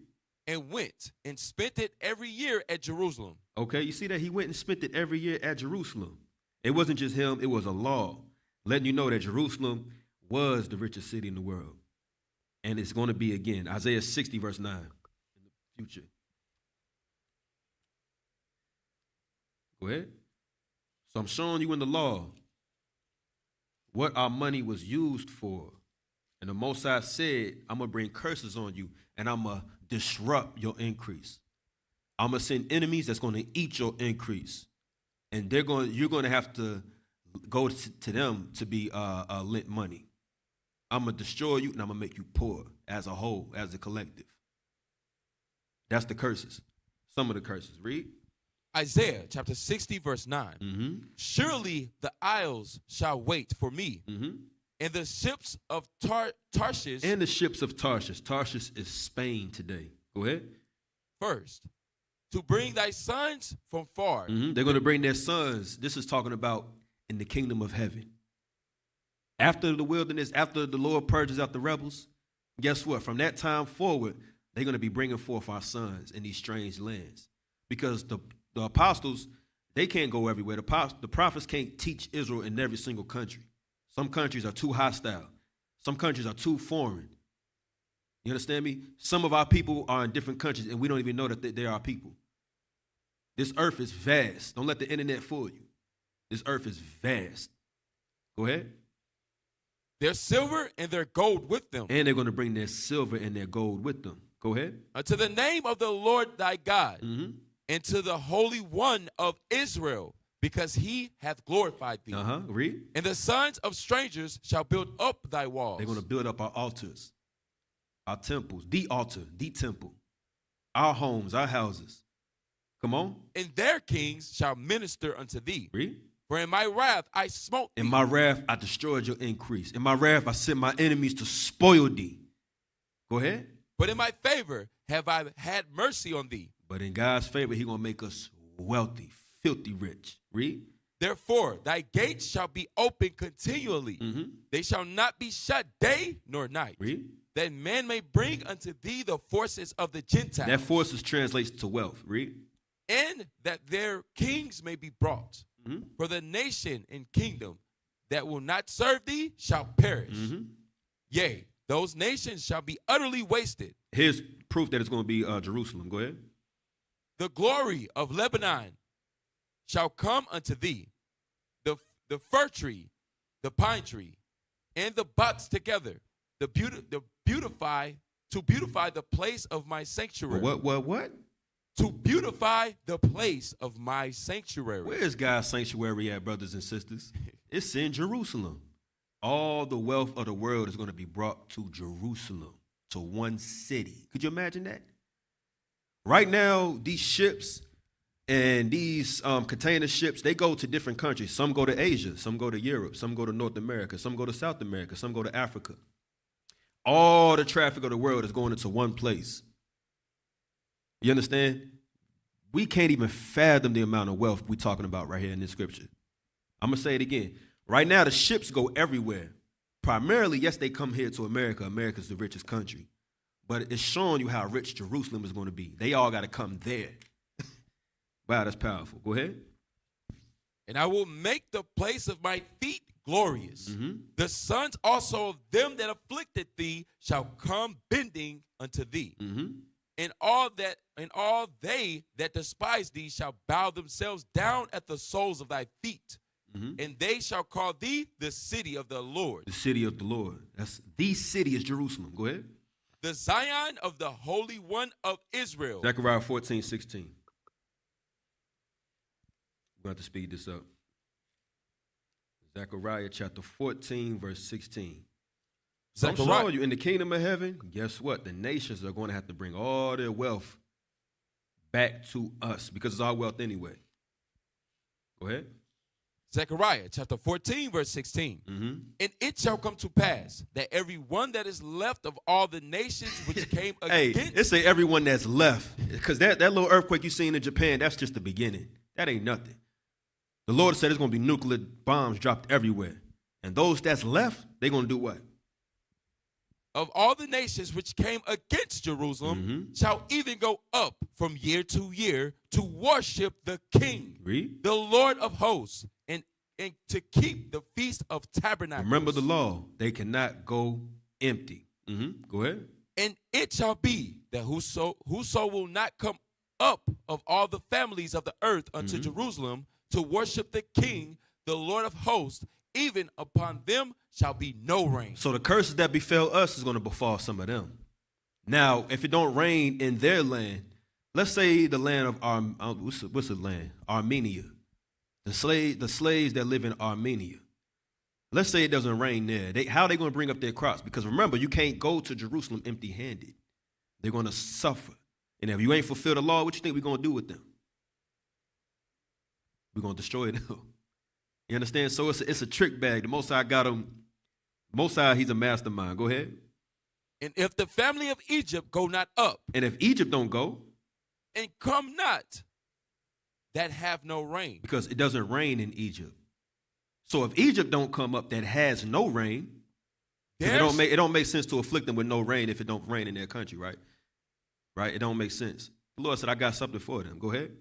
And went and spent it every year at Jerusalem. Okay, you see that he went and spent it every year at Jerusalem. It wasn't just him, it was a law letting you know that Jerusalem was the richest city in the world. And it's going to be again. Isaiah 60, verse 9, in the future. Go ahead. So I'm showing you in the law what our money was used for. And the Most High said, I'm going to bring curses on you, and I'm going to disrupt your increase. I'm going to send enemies that's going to eat your increase. And you're going to have to go to them to be lent money. I'm going to destroy you, and I'm going to make you poor as a whole, as a collective. That's the curses. Some of the curses. Read. Isaiah chapter 60, verse 9. Surely the isles shall wait for me, and the ships of Tarshish. And the ships of Tarshish. Tarshish is Spain today. Go ahead. First, to bring thy sons from far. They're going to bring their sons. This is talking about in the kingdom of heaven. After the wilderness, after the Lord purges out the rebels, guess what? From that time forward, They're going to be bringing forth our sons in these strange lands. Because the apostles, they can't go everywhere. The prophets can't teach Israel in every single country. Some countries are too hostile. Some countries are too foreign. You understand me? Some of our people are in different countries, and we don't even know that they are our people. This earth is vast. Don't let the internet fool you. This earth is vast. Go ahead. Their silver and their gold with them. And they're going to bring their silver and their gold with them. Go ahead. Unto the name of the Lord thy God, Mm-hmm. and to the Holy One of Israel, because he hath glorified thee. Read. And the sons of strangers shall build up thy walls. They're going to build up our altars, our temples, the altar, the temple, our homes, our houses. Come on. And their kings shall minister unto thee. Read. For in my wrath I smote thee. In my wrath I destroyed your increase. In my wrath I sent my enemies to spoil thee. Go ahead. But in my favor have I had mercy on thee. But in God's favor, he's going to make us wealthy, filthy rich. Read. Therefore, thy gates shall be open continually. Mm-hmm. They shall not be shut day nor night. Read. That man may bring unto thee the forces of the Gentiles. That forces translates to wealth. Read. And that their kings may be brought. Mm-hmm. For the nation and kingdom that will not serve thee shall perish. Mm-hmm. Yea, those nations shall be utterly wasted. Here's proof that it's going to be Jerusalem. Go ahead. The glory of Lebanon shall come unto thee, the fir tree, the pine tree, and the box together, to beautify the place of my sanctuary. What? To beautify the place of my sanctuary. Where is God's sanctuary at, brothers and sisters? It's in Jerusalem. All the wealth of the world is going to be brought to Jerusalem, to one city. Could you imagine that? Right now, these ships and these container ships, they go to different countries. Some go to Asia, some go to Europe, some go to North America, some go to South America, some go to Africa. All the traffic of the world is going into one place. You understand? We can't even fathom the amount of wealth we're talking about right here in this scripture. I'm going to say it again. Right now, the ships go everywhere. Primarily, yes, they come here to America. America's the richest country. But it's showing you how rich Jerusalem is going to be. They all got to come there. Wow, that's powerful. Go ahead. And I will make the place of my feet glorious. Mm-hmm. The sons also of them that afflicted thee shall come bending unto thee. Mm-hmm. And all they that despise thee shall bow themselves down at the soles of thy feet. Mm-hmm. And they shall call thee the city of the Lord. The city of the Lord. That's the city is Jerusalem. Go ahead. The Zion of the Holy One of Israel. Zechariah 14:16. We're going to have to speed this up. Zechariah chapter 14, verse 16. I'm showing you, in the kingdom of heaven, guess what? The nations are going to have to bring all their wealth back to us because it's our wealth anyway. Go ahead. Zechariah chapter 14, verse 16. Mm-hmm. And it shall come to pass that every one that is left of all the nations which came Hey, against. it say everyone that's left. Because that little earthquake you seen in Japan, that's just the beginning. That ain't nothing. The Lord said there's going to be nuclear bombs dropped everywhere. And those that's left, they're going to do what? Of all the nations which came against Jerusalem, shall even go up from year to year to worship the King, Read. the Lord of hosts, and to keep the feast of tabernacles. Remember the law. They cannot go empty. Go ahead. And it shall be that whoso will not come up of all the families of the earth unto Jerusalem to worship the King, the Lord of hosts, even upon them shall be no rain. So the curses that befell us is going to befall some of them. Now, if it don't rain in their land, let's say the land of what's the land? Armenia. The slaves that live in Armenia. Let's say it doesn't rain there. How are they going to bring up their crops? Because remember, you can't go to Jerusalem empty-handed. They're going to suffer. And if you ain't fulfill the law, what you think we're going to do with them? We're going to destroy them. You understand? So it's a trick bag. The Most High got him. Most High, he's a mastermind. Go ahead. And if the family of Egypt go not up, And if Egypt don't go, and come not, that have no rain. because it doesn't rain in Egypt. So if Egypt don't come up that has no rain, 'cause it don't make sense to afflict them with no rain if it don't rain in their country, right? right? It don't make sense. The Lord said, I got something for them. Go ahead.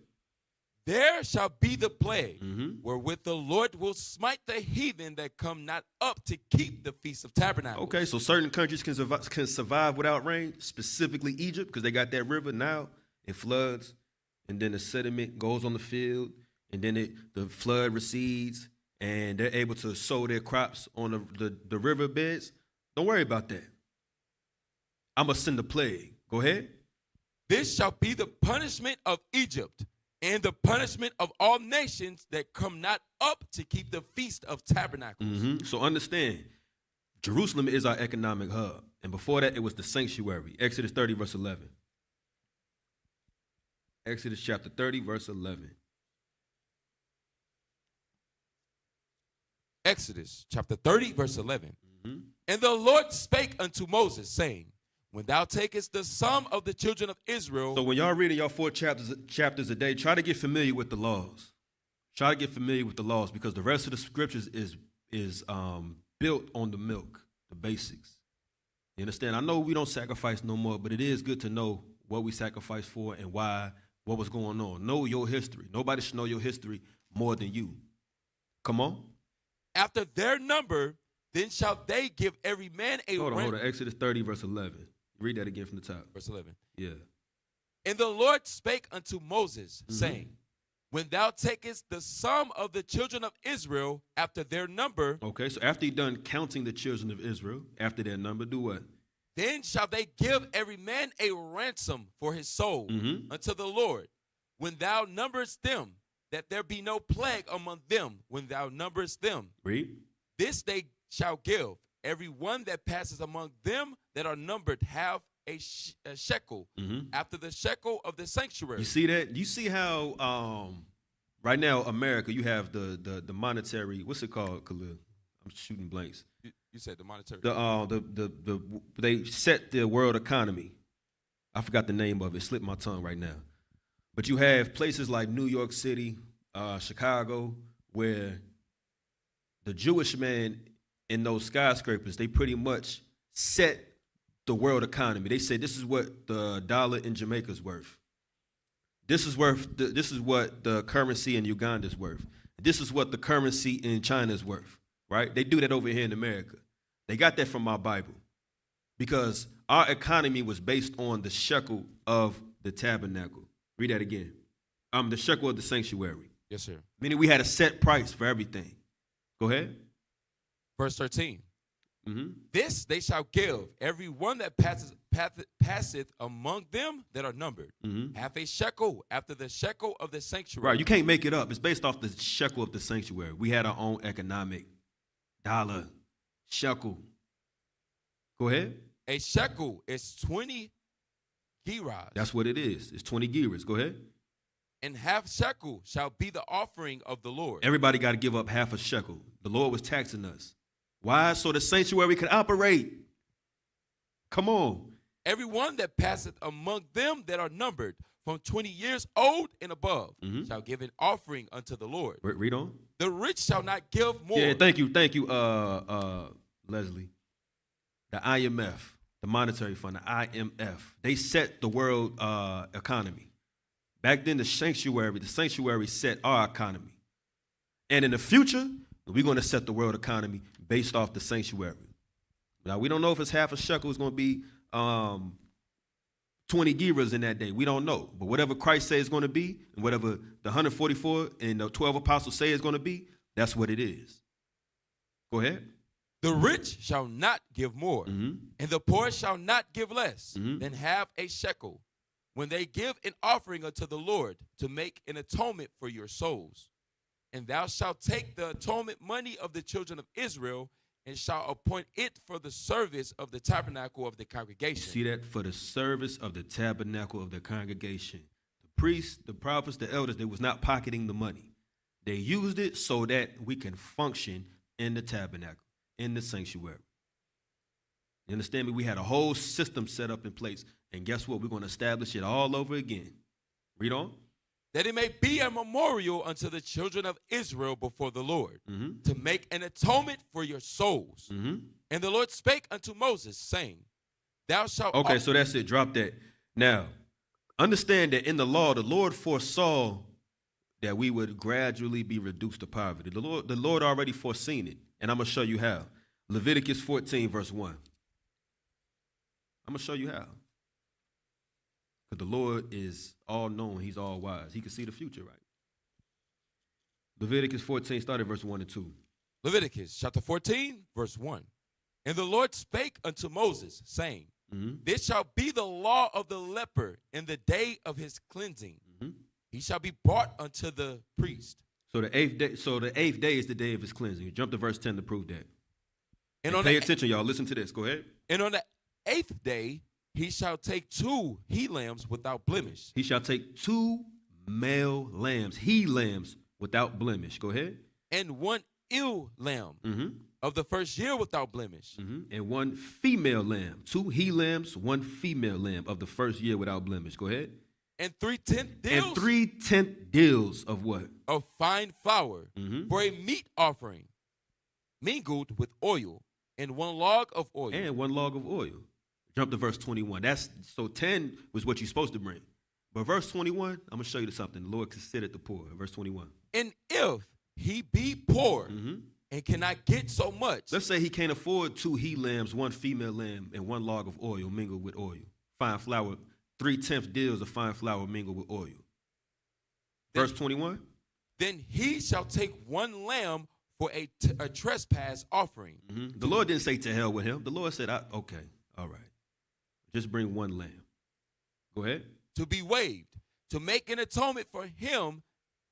There shall be the plague, Mhm. wherewith the Lord will smite the heathen that come not up to keep the Feast of Tabernacles. Okay, so certain countries can survive without rain, specifically Egypt, because they got that river now. It floods, and then the sediment goes on the field, and then the flood recedes, and they're able to sow their crops on the river beds. Don't worry about that. I'm going to send a plague. Go ahead. This shall be the punishment of Egypt, and the punishment of all nations that come not up to keep the Feast of Tabernacles. Mhm. So understand, Jerusalem is our economic hub. And before that, it was the sanctuary. Exodus 30, verse 11. Exodus chapter 30, verse 11. Exodus chapter 30, verse 11. Mm-hmm. And the Lord spake unto Moses, saying, when thou takest the sum of the children of Israel. So when y'all reading y'all 4 chapters a day, try to get familiar with the laws. Try to get familiar with the laws, because the rest of the scriptures is built on the milk, the basics. You understand? I know we don't sacrifice no more, but it is good to know what we sacrifice for and why, what was going on. Know your history. Nobody should know your history more than you. Come on. After their number, then shall they give every man a Hold on. Exodus 30, verse 11. Read that again from the top. Verse 11. Yeah. And the Lord spake unto Moses, saying, when thou takest the sum of the children of Israel after their number. Okay, so after you done counting the children of Israel, after their number, do what? Then shall they give every man a ransom for his soul unto the Lord, when thou numberest them, that there be no plague among them when thou numberest them. Read. This they shall give every one that passes among them that are numbered have a shekel after the shekel of the sanctuary. You see that? You see how right now America, you have the monetary, what's it called, Khalil? I'm shooting blanks. You said the monetary. They set the world economy. I forgot the name of it. Slipped my tongue right now. But you have places like New York City, Chicago, where the Jewish man in those skyscrapers, they pretty much set the world economy. They say this is what the dollar in Jamaica is worth. This is what the currency in Uganda is worth. This is what the currency in China is worth, right? They do that over here in America. They got that from our Bible, because our economy was based on the shekel of the tabernacle. Read that again. The shekel of the sanctuary. Yes, sir. Meaning we had a set price for everything. Go ahead. Verse 13. This they shall give every one that passeth among them that are numbered, half a shekel after the shekel of the sanctuary. Right, you can't make it up. It's based off the shekel of the sanctuary. We had our own economic dollar shekel. Go ahead. A shekel is 20 gerahs. That's what it is. It's 20 gerahs. Go ahead. And half shekel shall be the offering of the Lord. Everybody got to give up half a shekel. The Lord was taxing us. Why? So the sanctuary can operate. Come on. Every one that passeth among them that are numbered from 20 years old and above shall give an offering unto the Lord. Read on. The rich shall not give more. Yeah, thank you, Leslie. The IMF, the monetary fund, the IMF, they set the world economy. Back then, the sanctuary set our economy. And in the future, we're going to set the world economy based off the sanctuary. Now, we don't know if it's half a shekel. It's going to be 20 gerahs in that day. We don't know. But whatever Christ says it's going to be, and whatever the 144 and the 12 apostles say it's going to be, that's what it is. Go ahead. The rich shall not give more, and the poor shall not give less than half a shekel, when they give an offering unto the Lord to make an atonement for your souls. And thou shalt take the atonement money of the children of Israel, and shalt appoint it for the service of the tabernacle of the congregation. See that? For the service of the tabernacle of the congregation. The priests, the prophets, the elders, they was not pocketing the money. They used it so that we can function in the tabernacle, in the sanctuary. You understand me? We had a whole system set up in place. And guess what? We're going to establish it all over again. Read on. That it may be a memorial unto the children of Israel before the Lord, to make an atonement for your souls. And the Lord spake unto Moses, saying, thou shalt... Okay, so that's it. Drop that. Now, Understand that in the law, the Lord foresaw that we would gradually be reduced to poverty. The Lord already foreseen it, and I'm going to show you how. Leviticus 14, verse 1. I'm going to show you how. Because the Lord is all-knowing. He's all-wise. He can see the future, right? Leviticus 14, start at verse 1 and 2. Leviticus chapter 14, verse 1. And the Lord spake unto Moses, saying, This shall be the law of the leper in the day of his cleansing. He shall be brought unto the priest. So the eighth day is the day of his cleansing. Jump to verse 10 to prove that. And pay attention, y'all. Listen to this. Go ahead. And on the 8th day, he shall take 2 he lambs without blemish. He shall take 2 male lambs, he lambs without blemish. Go ahead. And 1 ewe lamb of the first year without blemish. And 1 female lamb. 2 he lambs, 1 female lamb of the first year without blemish. Go ahead. And 3/10 deals. And 3/10 deals of what? Of fine flour for a meat offering, mingled with oil, and 1 log of oil. And 1 log of oil. Jump to verse 21. So 10 was what you're supposed to bring. But verse 21, I'm going to show you something. The Lord considered the poor. Verse 21. And if he be poor and cannot get so much. Let's say he can't afford 2 he lambs, 1 female lamb, and 1 log of oil mingled with oil. Fine flour, 3/10 deals of fine flour mingled with oil. Verse 21. Then he shall take 1 lamb for a trespass offering. The Lord didn't say to hell with him. The Lord said, okay, all right. Just bring 1 lamb. Go ahead. To be waived, to make an atonement for him,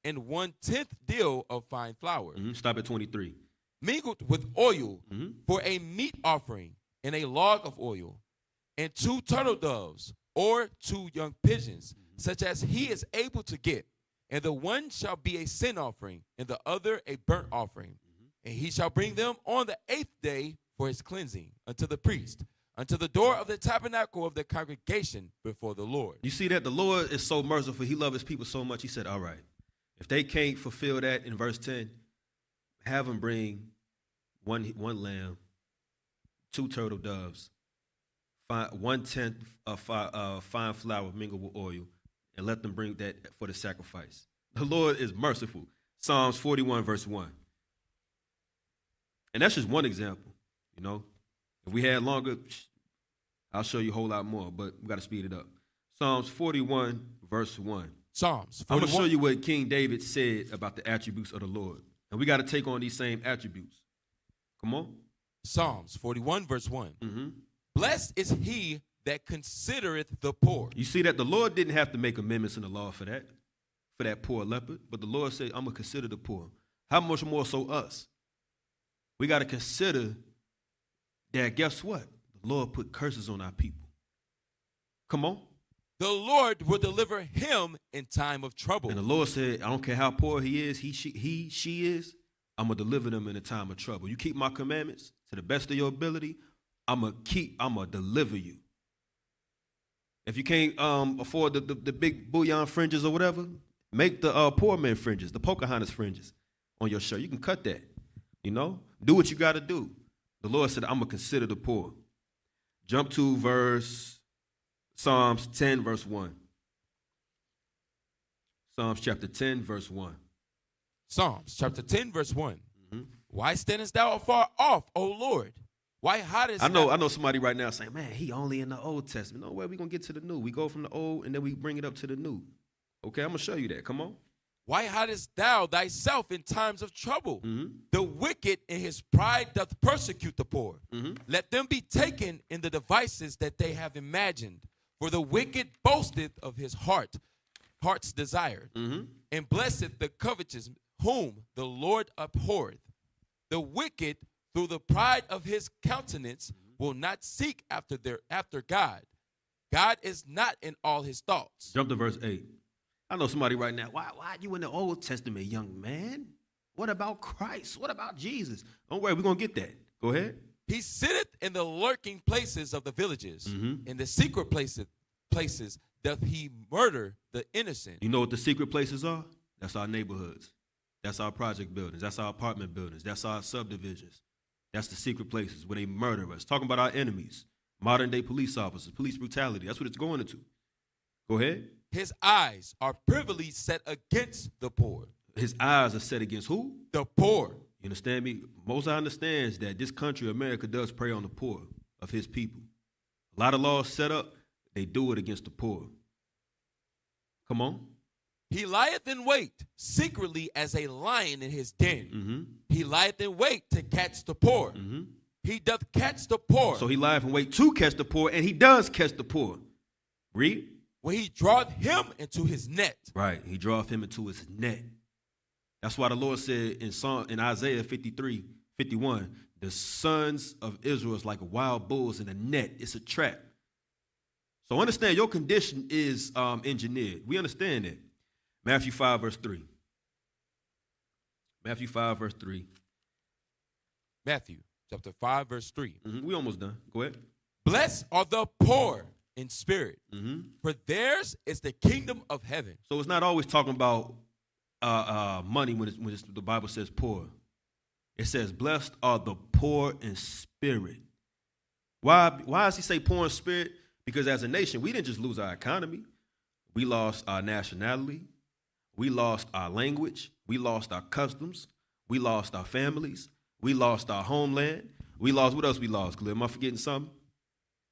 and 1/10 deal of fine flour. Stop at 23. Mingled with oil for a meat offering, and a log of oil, and 2 turtle doves, or 2 young pigeons, such as he is able to get. And the one shall be a sin offering, and the other a burnt offering. And he shall bring them on the 8th day for his cleansing unto the priest, unto the door of the tabernacle of the congregation before the Lord. You see that the Lord is so merciful. He loves his people so much. He said, all right, if they can't fulfill that in verse 10, have them bring one lamb, 2 turtle doves, 1/10 of fine flour mingled with oil, and let them bring that for the sacrifice. The Lord is merciful. Psalms 41, verse 1. And that's just one example, you know. If we had longer, I'll show you a whole lot more, but we got to speed it up. Psalms 41, verse 1. Psalms 41. I'm going to show you what King David said about the attributes of the Lord. And we got to take on these same attributes. Come on. Psalms 41, verse 1. Blessed is he that considereth the poor. You see that the Lord didn't have to make amendments in the law for that poor leopard, but the Lord said, I'm going to consider the poor. How much more so us? We got to consider that, guess what? The Lord put curses on our people. Come on. The Lord will deliver him in time of trouble. And the Lord said, I don't care how poor he is, she is, I'm going to deliver them in a time of trouble. You keep my commandments to the best of your ability, I'm going to deliver you. If you can't afford the big bullion fringes or whatever, make the poor man fringes, the Pocahontas fringes on your shirt. You can cut that, you know. Do what you got to do. The Lord said, I'm going to consider the poor. Jump to Psalms 10, verse 1. Psalms chapter 10, verse 1. Psalms chapter 10, verse 1. Why standest thou afar off, O Lord? Why hidest I know somebody right now saying, man, he only in the Old Testament. No way, we're going to get to the new. We go from the old and then we bring it up to the new. Okay, I'm going to show you that. Come on. Why hidest thou thyself in times of trouble? The wicked in his pride doth persecute the poor. Let them be taken in the devices that they have imagined. For the wicked boasteth of his heart's desire, and blesseth the covetous, whom the Lord abhorreth. The wicked, through the pride of his countenance, will not seek after God. God is not in all his thoughts. Jump to verse 8. I know somebody right now, why are you in the Old Testament, young man? What about Christ? What about Jesus? Don't worry, we're going to get that. Go ahead. He sitteth in the lurking places of the villages. In the secret places doth he murder the innocent. You know what the secret places are? That's our neighborhoods. That's our project buildings. That's our apartment buildings. That's our subdivisions. That's the secret places where they murder us. Talking about our enemies, modern day police officers, police brutality. That's what it's going into. Go ahead. His eyes are privily set against the poor. His eyes are set against who? The poor. You understand me? Moses understands that this country, America, does prey on the poor of his people. A lot of laws set up, they do it against the poor. Come on. He lieth in wait secretly as a lion in his den. Mm-hmm. He lieth in wait to catch the poor. Mm-hmm. He doth catch the poor. So he lieth in wait to catch the poor, and he does catch the poor. Read. When he draweth him into his net. Right. He draweth him into his net. That's why the Lord said in Isaiah 53:51, the sons of Israel is like wild bulls in a net. It's a trap. So understand your condition is engineered. We understand that. Matthew 5, verse 3. Matthew 5, verse 3. Matthew chapter 5, verse 3. Mm-hmm. We almost done. Go ahead. Blessed are the poor in spirit, Mm-hmm. for theirs is the kingdom of heaven. So it's not always talking about money when the Bible says poor. It says, blessed are the poor in spirit. Why does he say poor in spirit? Because as a nation, we didn't just lose our economy. We lost our nationality. We lost our language. We lost our customs. We lost our families. We lost our homeland. We lost, what else we lost, Khalil? Am I forgetting something?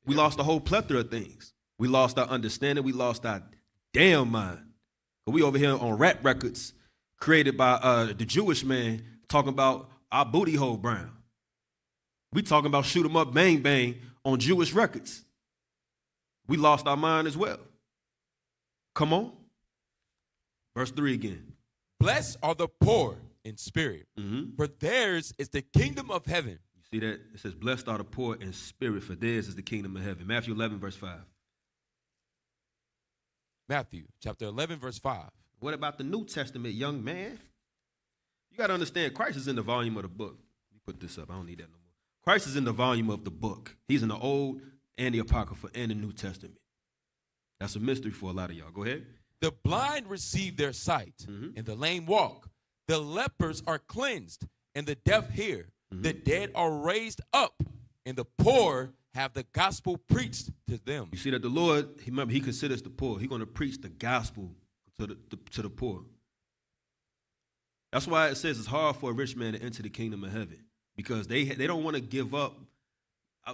We lost a whole plethora of things. We lost our understanding. We lost our damn mind. We over here on rap records created by the Jewish man talking about our booty hole brown. We talking about shoot 'em up, bang, bang on Jewish records. We lost our mind as well. Come on. Verse 3 again. Blessed are the poor in spirit, Mm-hmm. for theirs is the kingdom of heaven. You see that? It says, blessed are the poor in spirit, for theirs is the kingdom of heaven. Matthew 11, verse 5. Matthew chapter 11, verse 5. What about the New Testament, young man? You got to understand, Christ is in the volume of the book. Let me put this up. I don't need that no more. Christ is in the volume of the book. He's in the Old and the Apocrypha and the New Testament. That's a mystery for a lot of y'all. Go ahead. The blind receive their sight, Mhm. and the lame walk. The lepers are cleansed, and the deaf hear. The dead are raised up, and the poor have the gospel preached to them. You see that the Lord, he considers the poor. He's going to preach the gospel to the poor. That's why it says it's hard for a rich man to enter the kingdom of heaven, because they don't want to give up.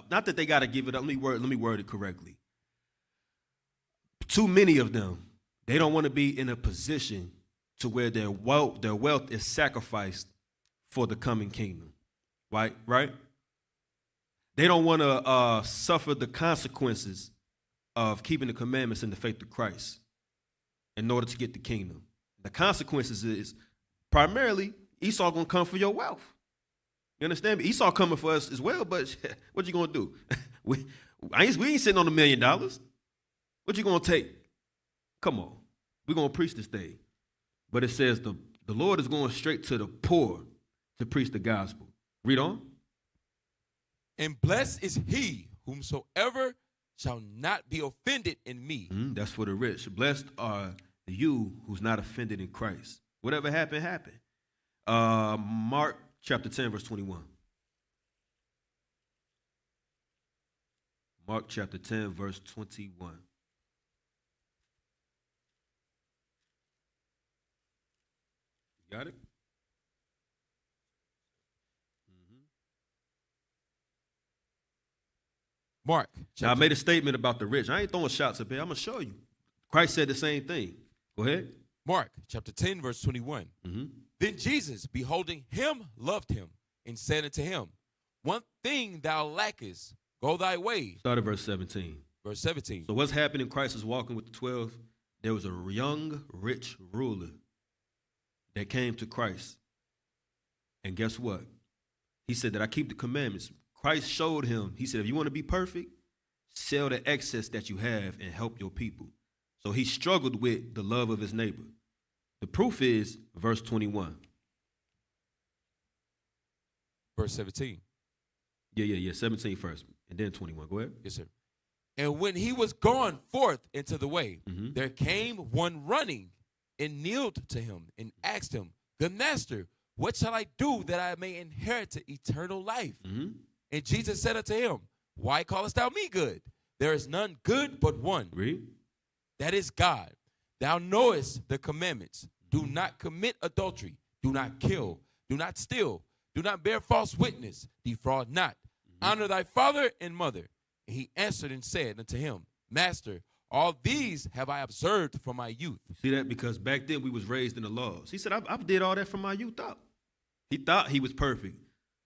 Not that they got to give it up. Let me word it correctly. Too many of them, they don't want to be in a position to where their wealth is sacrificed for the coming kingdom. Right? They don't want to suffer the consequences of keeping the commandments in the faith of Christ in order to get the kingdom. The consequences is primarily Esau going to come for your wealth. You understand me? Esau coming for us as well, but what you going to do? we ain't sitting on $1 million. What you going to take? Come on. We're going to preach this thing. But it says the Lord is going straight to the poor to preach the gospel. Read on. And blessed is he whomsoever shall not be offended in me. That's for the rich. Blessed are you who's not offended in Christ. Whatever happened, happened. Mark chapter 10, verse 21. Mark chapter 10, verse 21. You got it? Mark. Now, I made a statement about the rich. I ain't throwing shots up here. I'm going to show you. Christ said the same thing. Go ahead. Mark chapter 10, verse 21. Then Jesus, beholding him, loved him, and said unto him, one thing thou lackest, go thy way. Start at verse 17. Verse 17. So what's happening? Christ is walking with the 12. There was a young, rich ruler that came to Christ. And guess what? He said that I keep the commandments. Christ showed him. He said, if you want to be perfect, sell the excess that you have and help your people. So he struggled with the love of his neighbor. The proof is verse 21. Verse 17. Yeah. 17 first, and then 21. Go ahead. Yes, sir. And when he was gone forth into the way, there came one running and kneeled to him and asked him, good master, what shall I do that I may inherit the eternal life? And Jesus said unto him, why callest thou me good? There is none good but one. Read. That is God. Thou knowest the commandments. Do not commit adultery. Do not kill. Do not steal. Do not bear false witness. Defraud not. Honor thy father and mother. And he answered and said unto him, Master, all these have I observed from my youth. See that? Because back then we was raised in the laws. He said, I did all that from my youth up. He thought he was perfect.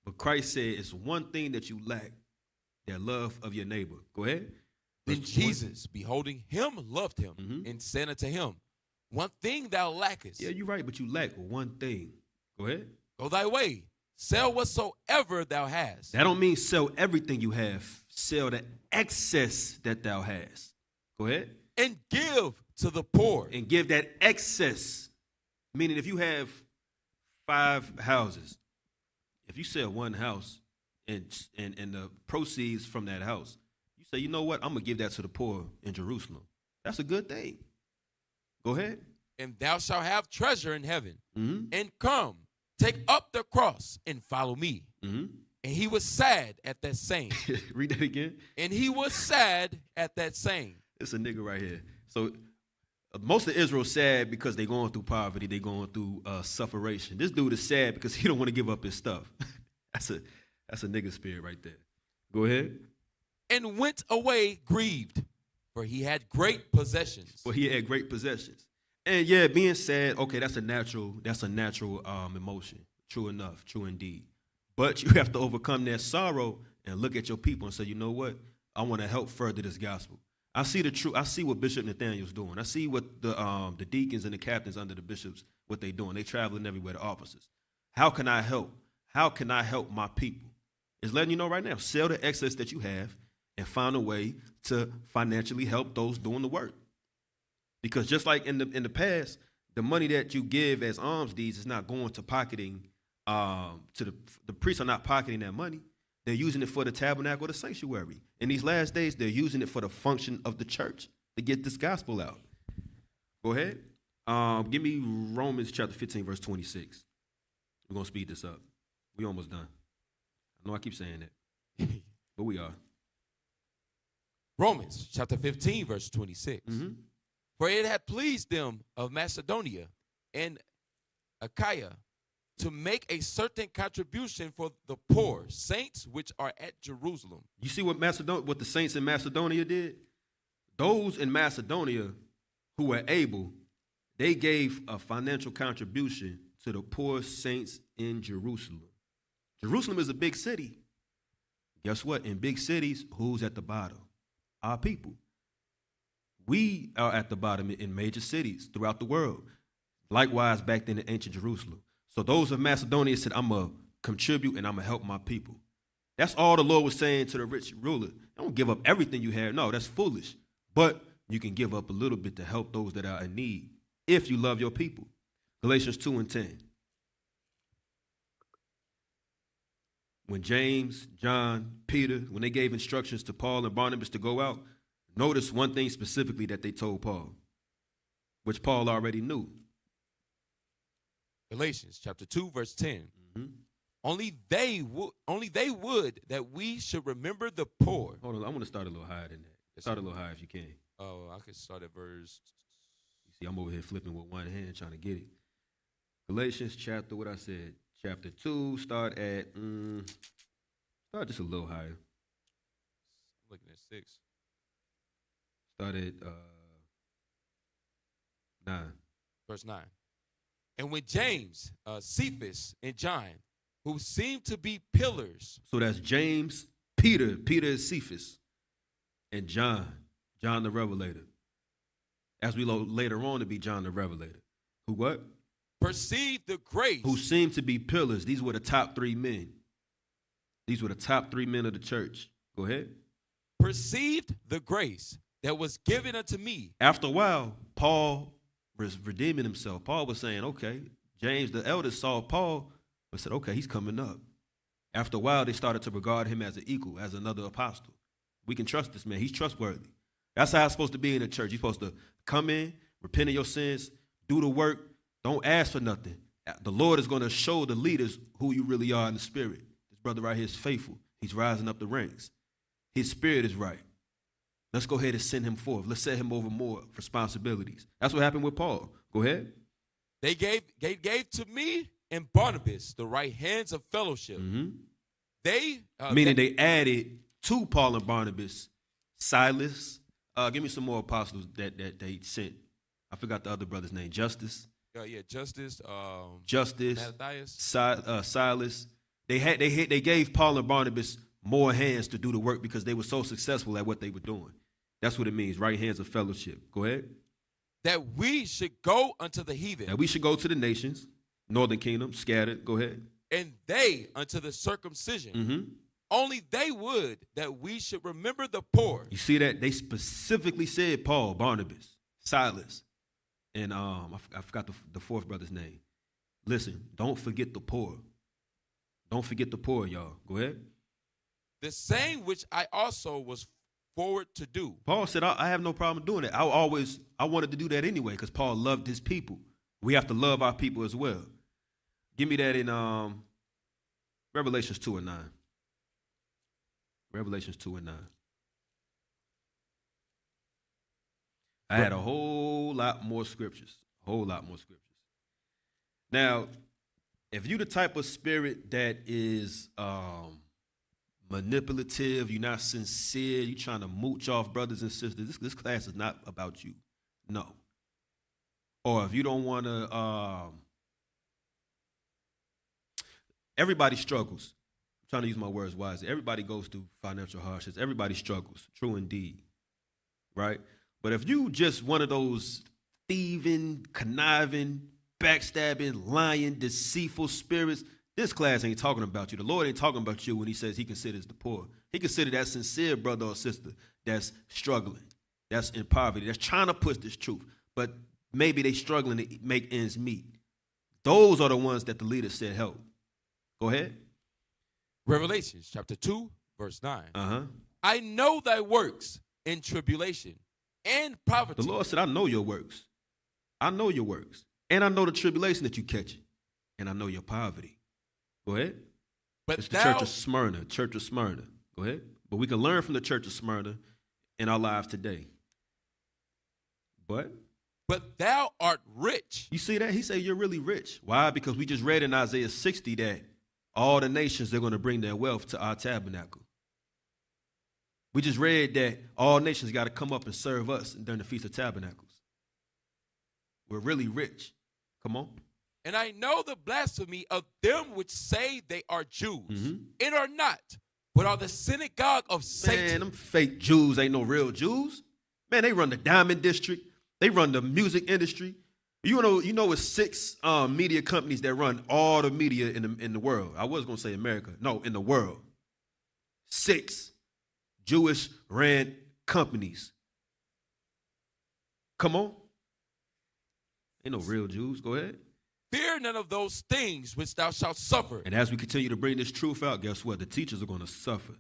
But Christ said it's one thing that you lack, that love of your neighbor. Go ahead. Then Jesus, beholding him, loved him, and said unto him, One thing thou lackest. Yeah, you're right, but you lack one thing. Go ahead. Go thy way. Sell whatsoever thou hast. That don't mean sell everything you have. Sell the excess that thou hast. Go ahead. And give to the poor. And give that excess. Meaning if you have 5 houses, if you sell one house and the proceeds from that house, you say, you know what, I'm going to give that to the poor in Jerusalem. That's a good thing. Go ahead. And thou shalt have treasure in heaven. And come, take up the cross and follow me. And he was sad at that saying. Read that again. And he was sad at that saying. It's a nigga right here. So most of Israel's sad because they're going through poverty. They're going through sufferation. This dude is sad because he don't want to give up his stuff. That's a nigga spirit right there. Go ahead. And went away grieved, for he had great possessions. Well, he had great possessions. And yeah, being sad, okay, that's a natural emotion. True enough, true indeed. But you have to overcome that sorrow and look at your people and say, you know what? I want to help further this gospel. I see the truth. I see what Bishop Nathaniel's doing. I see what the deacons and the captains under the bishops, what they're doing. They traveling everywhere, the officers. How can I help? How can I help my people? It's letting you know right now, sell the excess that you have and find a way to financially help those doing the work. Because just like in the past, the money that you give as alms deeds is not going to pocketing, to the priests are not pocketing that money. They're using it for the tabernacle or the sanctuary. In these last days, they're using it for the function of the church to get this gospel out. Go ahead. Give me Romans chapter 15, verse 26. We're going to speed this up. We almost done. I know I keep saying that, but we are. Romans chapter 15, verse 26. For it had pleased them of Macedonia and Achaia to make a certain contribution for the poor saints which are at Jerusalem. You see what the saints in Macedonia did? Those in Macedonia who were able, they gave a financial contribution to the poor saints in Jerusalem. Jerusalem is a big city. Guess what? In big cities, who's at the bottom? Our people. We are at the bottom in major cities throughout the world. Likewise, back then in ancient Jerusalem. So those of Macedonia said, I'm going to contribute and I'm going to help my people. That's all the Lord was saying to the rich ruler. Don't give up everything you have. No, that's foolish. But you can give up a little bit to help those that are in need if you love your people. Galatians 2:10. When James, John, Peter, when they gave instructions to Paul and Barnabas to go out, notice one thing specifically that they told Paul, which Paul already knew. Galatians chapter 2, verse 10. Only they would that we should remember the poor. Hold on, I want to start a little higher than that. Start a little higher if you can. Oh, I could start at verse. You see, I'm over here flipping with one hand trying to get it. Galatians chapter, what I said, chapter 2, start just a little higher. Looking at 6. Start at 9. Verse 9. And when James, Cephas, and John, who seemed to be pillars. So that's James, Peter is Cephas, and John the Revelator. As we later on to be John the Revelator. Who what? Perceived the grace. Who seemed to be pillars. These were the top 3 men. These were the top 3 men of the church. Go ahead. Perceived the grace that was given unto me. After a while, Paul was redeeming himself. Paul was saying, okay, James the elder saw Paul, but said, okay, he's coming up. After a while, they started to regard him as an equal, as another apostle. We can trust this man. He's trustworthy. That's how it's supposed to be in the church. You're supposed to come in, repent of your sins, do the work, don't ask for nothing. The Lord is going to show the leaders who you really are in the spirit. This brother right here is faithful. He's rising up the ranks. His spirit is right. Let's go ahead and send him forth. Let's set him over more responsibilities. That's what happened with Paul. Go ahead. They gave to me and Barnabas the right hands of fellowship. They Meaning they added to Paul and Barnabas Silas. Give me some more apostles that they sent. I forgot the other brother's name. Justice. Justice. Justice. Matthias. Silas. They gave Paul and Barnabas more hands to do the work because they were so successful at what they were doing. That's what it means. Right hands of fellowship. Go ahead. That we should go unto the heathen. That we should go to the nations, northern kingdom, scattered. Go ahead. And they unto the circumcision. Only they would that we should remember the poor. You see that? They specifically said Paul, Barnabas, Silas, and I forgot the fourth brother's name. Listen, don't forget the poor. Don't forget the poor, y'all. Go ahead. The same which I also was forward to do. Paul said, I have no problem doing it. I wanted to do that anyway because Paul loved his people. We have to love our people as well. Give me that in Revelations 2 and 9. Revelations 2 and 9. I had a whole lot more scriptures. Now, if you the type of spirit that is manipulative, you're not sincere, you're trying to mooch off brothers and sisters, this class is not about you. No. Or if you don't want to, everybody struggles. I'm trying to use my words wisely. Everybody goes through financial hardships. Everybody struggles, true indeed, right? But if you just one of those thieving, conniving, backstabbing, lying, deceitful spirits, this class ain't talking about you. The Lord ain't talking about you when he says he considers the poor. He considers that sincere brother or sister that's struggling, that's in poverty, that's trying to push this truth, but maybe they struggling to make ends meet. Those are the ones that the leader said help. Go ahead. Revelation chapter 2, verse 9. I know thy works in tribulation and poverty. The Lord said, I know your works. I know your works. And I know the tribulation that you catch. And I know your poverty. Go ahead. But it's the church of Smyrna. Go ahead. But we can learn from the church of Smyrna in our lives today. But thou art rich. You see that? He said you're really rich. Why? Because we just read in Isaiah 60 that all the nations, they're going to bring their wealth to our tabernacle. We just read that all nations got to come up and serve us during the Feast of Tabernacles. We're really rich. Come on. And I know the blasphemy of them which say they are Jews and are not, but are the synagogue of Satan. Man, them fake Jews ain't no real Jews. Man, they run the diamond district. They run the music industry. You know, it's 6 media companies that run all the media in the world. I was going to say America. No, in the world. 6 Jewish ran companies. Come on. Ain't no real Jews. Go ahead. Fear none of those things which thou shalt suffer. And as we continue to bring this truth out, guess what? The teachers are going to suffer.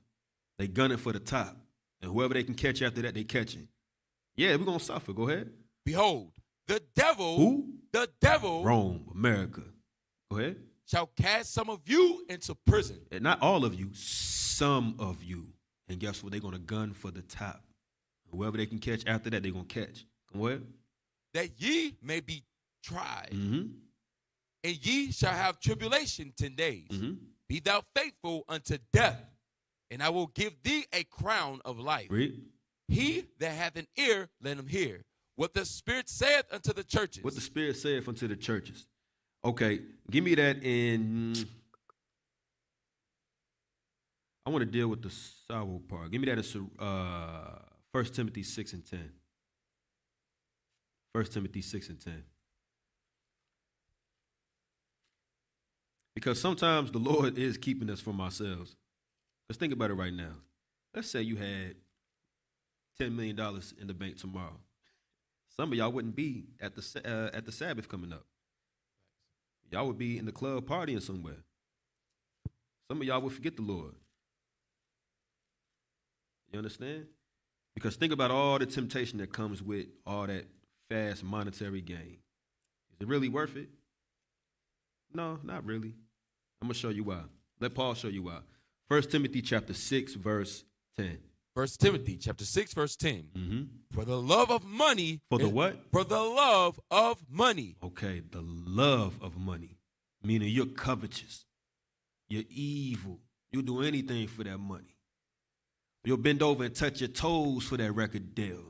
They gunning for the top. And whoever they can catch after that, they catching. Yeah, we're going to suffer. Go ahead. Behold, the devil. Who? The devil. Rome, America. Go ahead. Shall cast some of you into prison. And not all of you, some of you. And guess what? They're going to gun for the top. Whoever they can catch after that, they're going to catch. Go ahead. That ye may be tried. Mm-hmm. And ye shall have tribulation 10 days. Mm-hmm. Be thou faithful unto death, and I will give thee a crown of life. Read. He that hath an ear, let him hear what the Spirit saith unto the churches. What the Spirit saith unto the churches. Okay, give me that in. I want to deal with the sour part. Give me that in 1 Timothy 6 and 10. 1 Timothy 6 and 10. Because sometimes the Lord is keeping us from ourselves. Let's think about it right now. Let's say you had $10 million in the bank tomorrow. Some of y'all wouldn't be at the Sabbath coming up. Y'all would be in the club partying somewhere. Some of y'all would forget the Lord. You understand? Because think about all the temptation that comes with all that fast monetary gain. Is it really worth it? No, not really. I'm going to show you why. Let Paul show you why. 1 Timothy chapter 6, verse 10. 1 Timothy chapter 6, verse 10. Mm-hmm. For the love of money. For the what? For the love of money. Okay, the love of money, meaning you're covetous, you're evil, you'll do anything for that money. You'll bend over and touch your toes for that record deal.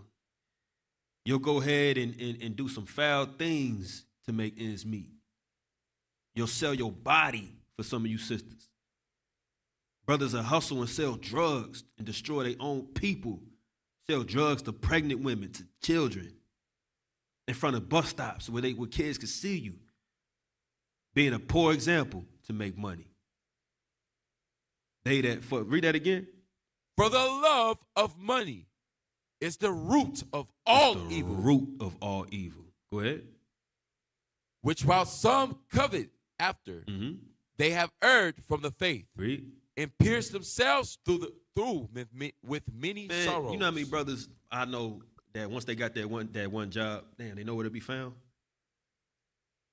You'll go ahead and do some foul things to make ends meet. You'll sell your body for some of you sisters. Brothers will hustle and sell drugs and destroy their own people. Sell drugs to pregnant women, to children, in front of bus stops where kids could see you. Being a poor example to make money. Read that again. For the love of money is the root of all evil. The root of all evil. Go ahead. Which while some covet after, they have erred from the faith. Read. And pierced themselves through with many sorrows. You know how many brothers I know that once they got that one job, damn, they know where to be found?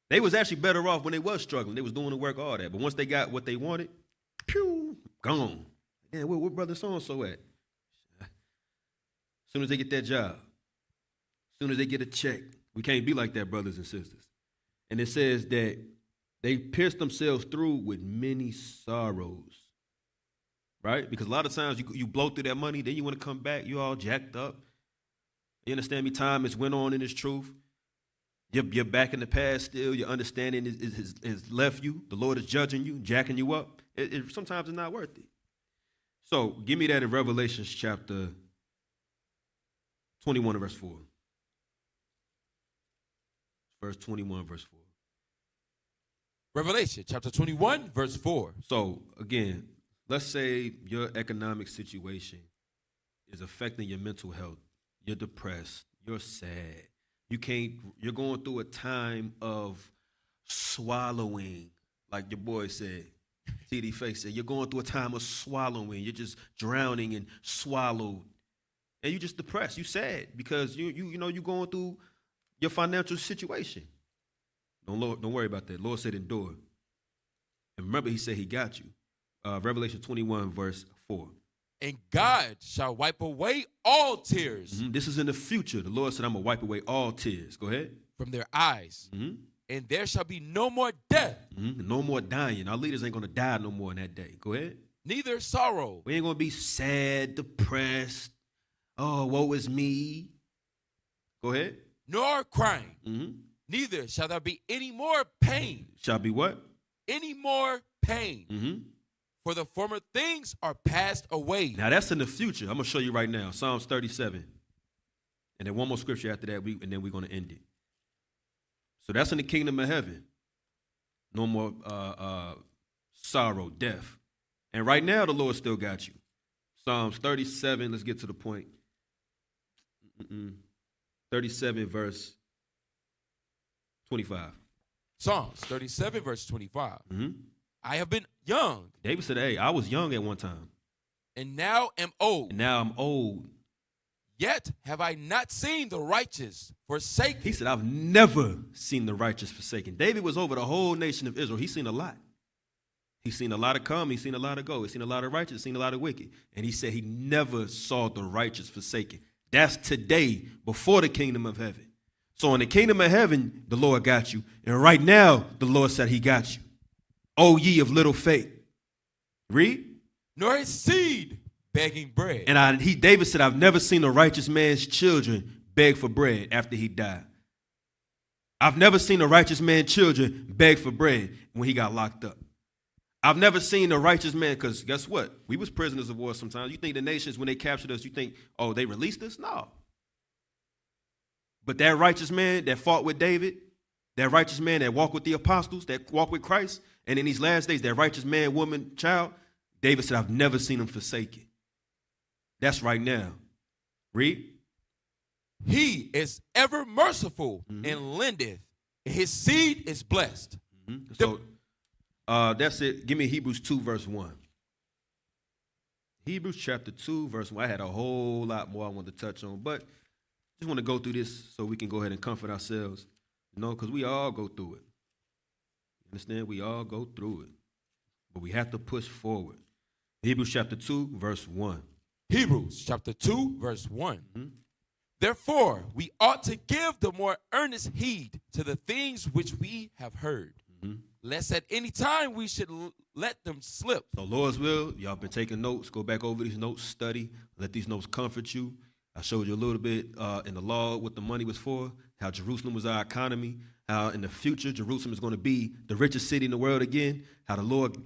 They was actually better off when they was struggling. They was doing the work, all that. But once they got what they wanted, pew, gone. Damn, where brother so-and-so at? As soon as they get that job, as soon as they get a check, we can't be like that, brothers and sisters. And it says that they pierced themselves through with many sorrows. Right? Because a lot of times you blow through that money, then you want to come back, you all jacked up. You understand me? Time has went on in this truth. You're back in the past still. Your understanding has left you. The Lord is judging you, jacking you up. Sometimes it's not worth it. So give me that in Revelation chapter 21 and verse 4. Verse 21, verse 4. Revelation chapter 21, verse 4. So again, let's say your economic situation is affecting your mental health. You're depressed. You're sad. You're going through a time of swallowing, like your boy said. TD Face said, you're going through a time of swallowing. You're just drowning and swallowed. And you're just depressed. You're sad because you're going through your financial situation. Don't worry about that. Lord said endure. And remember, he said he got you. Revelation 21, verse 4. And God shall wipe away all tears. This is in the future. The Lord said, I'm going to wipe away all tears. Go ahead. From their eyes. And there shall be no more death. No more dying. Our leaders ain't going to die no more in that day. Go ahead. Neither sorrow. We ain't going to be sad, depressed. Oh, woe is me. Go ahead. Nor crying. Neither shall there be any more pain. Shall be what? Any more pain. For the former things are passed away. Now that's in the future. I'm going to show you right now. Psalms 37. And then one more scripture after that, and then we're going to end it. So that's in the kingdom of heaven. No more sorrow, death. And right now, the Lord still got you. Psalms 37, let's get to the point. 37, verse 25. Psalms 37, verse 25. I have been young. David said, hey, I was young at one time. And now am old. And now I'm old. Yet have I not seen the righteous forsaken. He said, I've never seen the righteous forsaken. David was over the whole nation of Israel. He's seen a lot. He's seen a lot of come. He's seen a lot of go. He's seen a lot of righteous. He's seen a lot of wicked. And he said he never saw the righteous forsaken. That's today, before the kingdom of heaven. So in the kingdom of heaven, the Lord got you. And right now, the Lord said he got you. O ye of little faith. Read. Nor his seed begging bread. And David said, I've never seen a righteous man's children beg for bread after he died. I've never seen a righteous man's children beg for bread when he got locked up. I've never seen a righteous man, because guess what? We was prisoners of war sometimes. You think the nations, when they captured us, you think, oh, they released us? No. But that righteous man that fought with David, that righteous man that walked with the apostles, that walked with Christ, and in these last days, that righteous man, woman, child, David said, I've never seen him forsaken. That's right now. Read. He is ever merciful and lendeth. His seed is blessed. So that's it. Give me Hebrews 2, verse 1. Hebrews chapter 2, verse 1. I had a whole lot more I wanted to touch on, but just want to go through this so we can go ahead and comfort ourselves, because we all go through it. You understand? We all go through it, but we have to push forward. Hebrews chapter 2, verse 1. Hebrews chapter 2, verse 1. Therefore, we ought to give the more earnest heed to the things which we have heard, lest at any time we should let them slip. So, Lord's will, y'all been taking notes. Go back over these notes, study, let these notes comfort you. I showed you a little bit in the law what the money was for, how Jerusalem was our economy, how in the future Jerusalem is going to be the richest city in the world again, how the Lord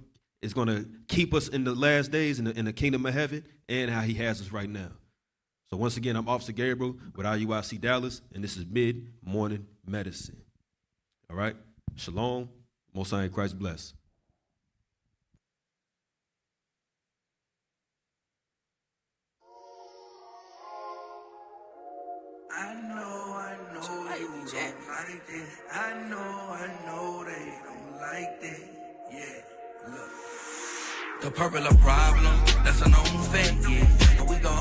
is going to keep us in the last days in the kingdom of heaven, and how he has us right now. So once again, I'm Officer Gabriel with IUIC Dallas, and this is Mid-Morning Medicine. All right? Shalom. Most High in Christ bless. I know you don't like that. I know they don't like that. Yeah, look. The purple a problem, that's a known fact, yeah. But we gon'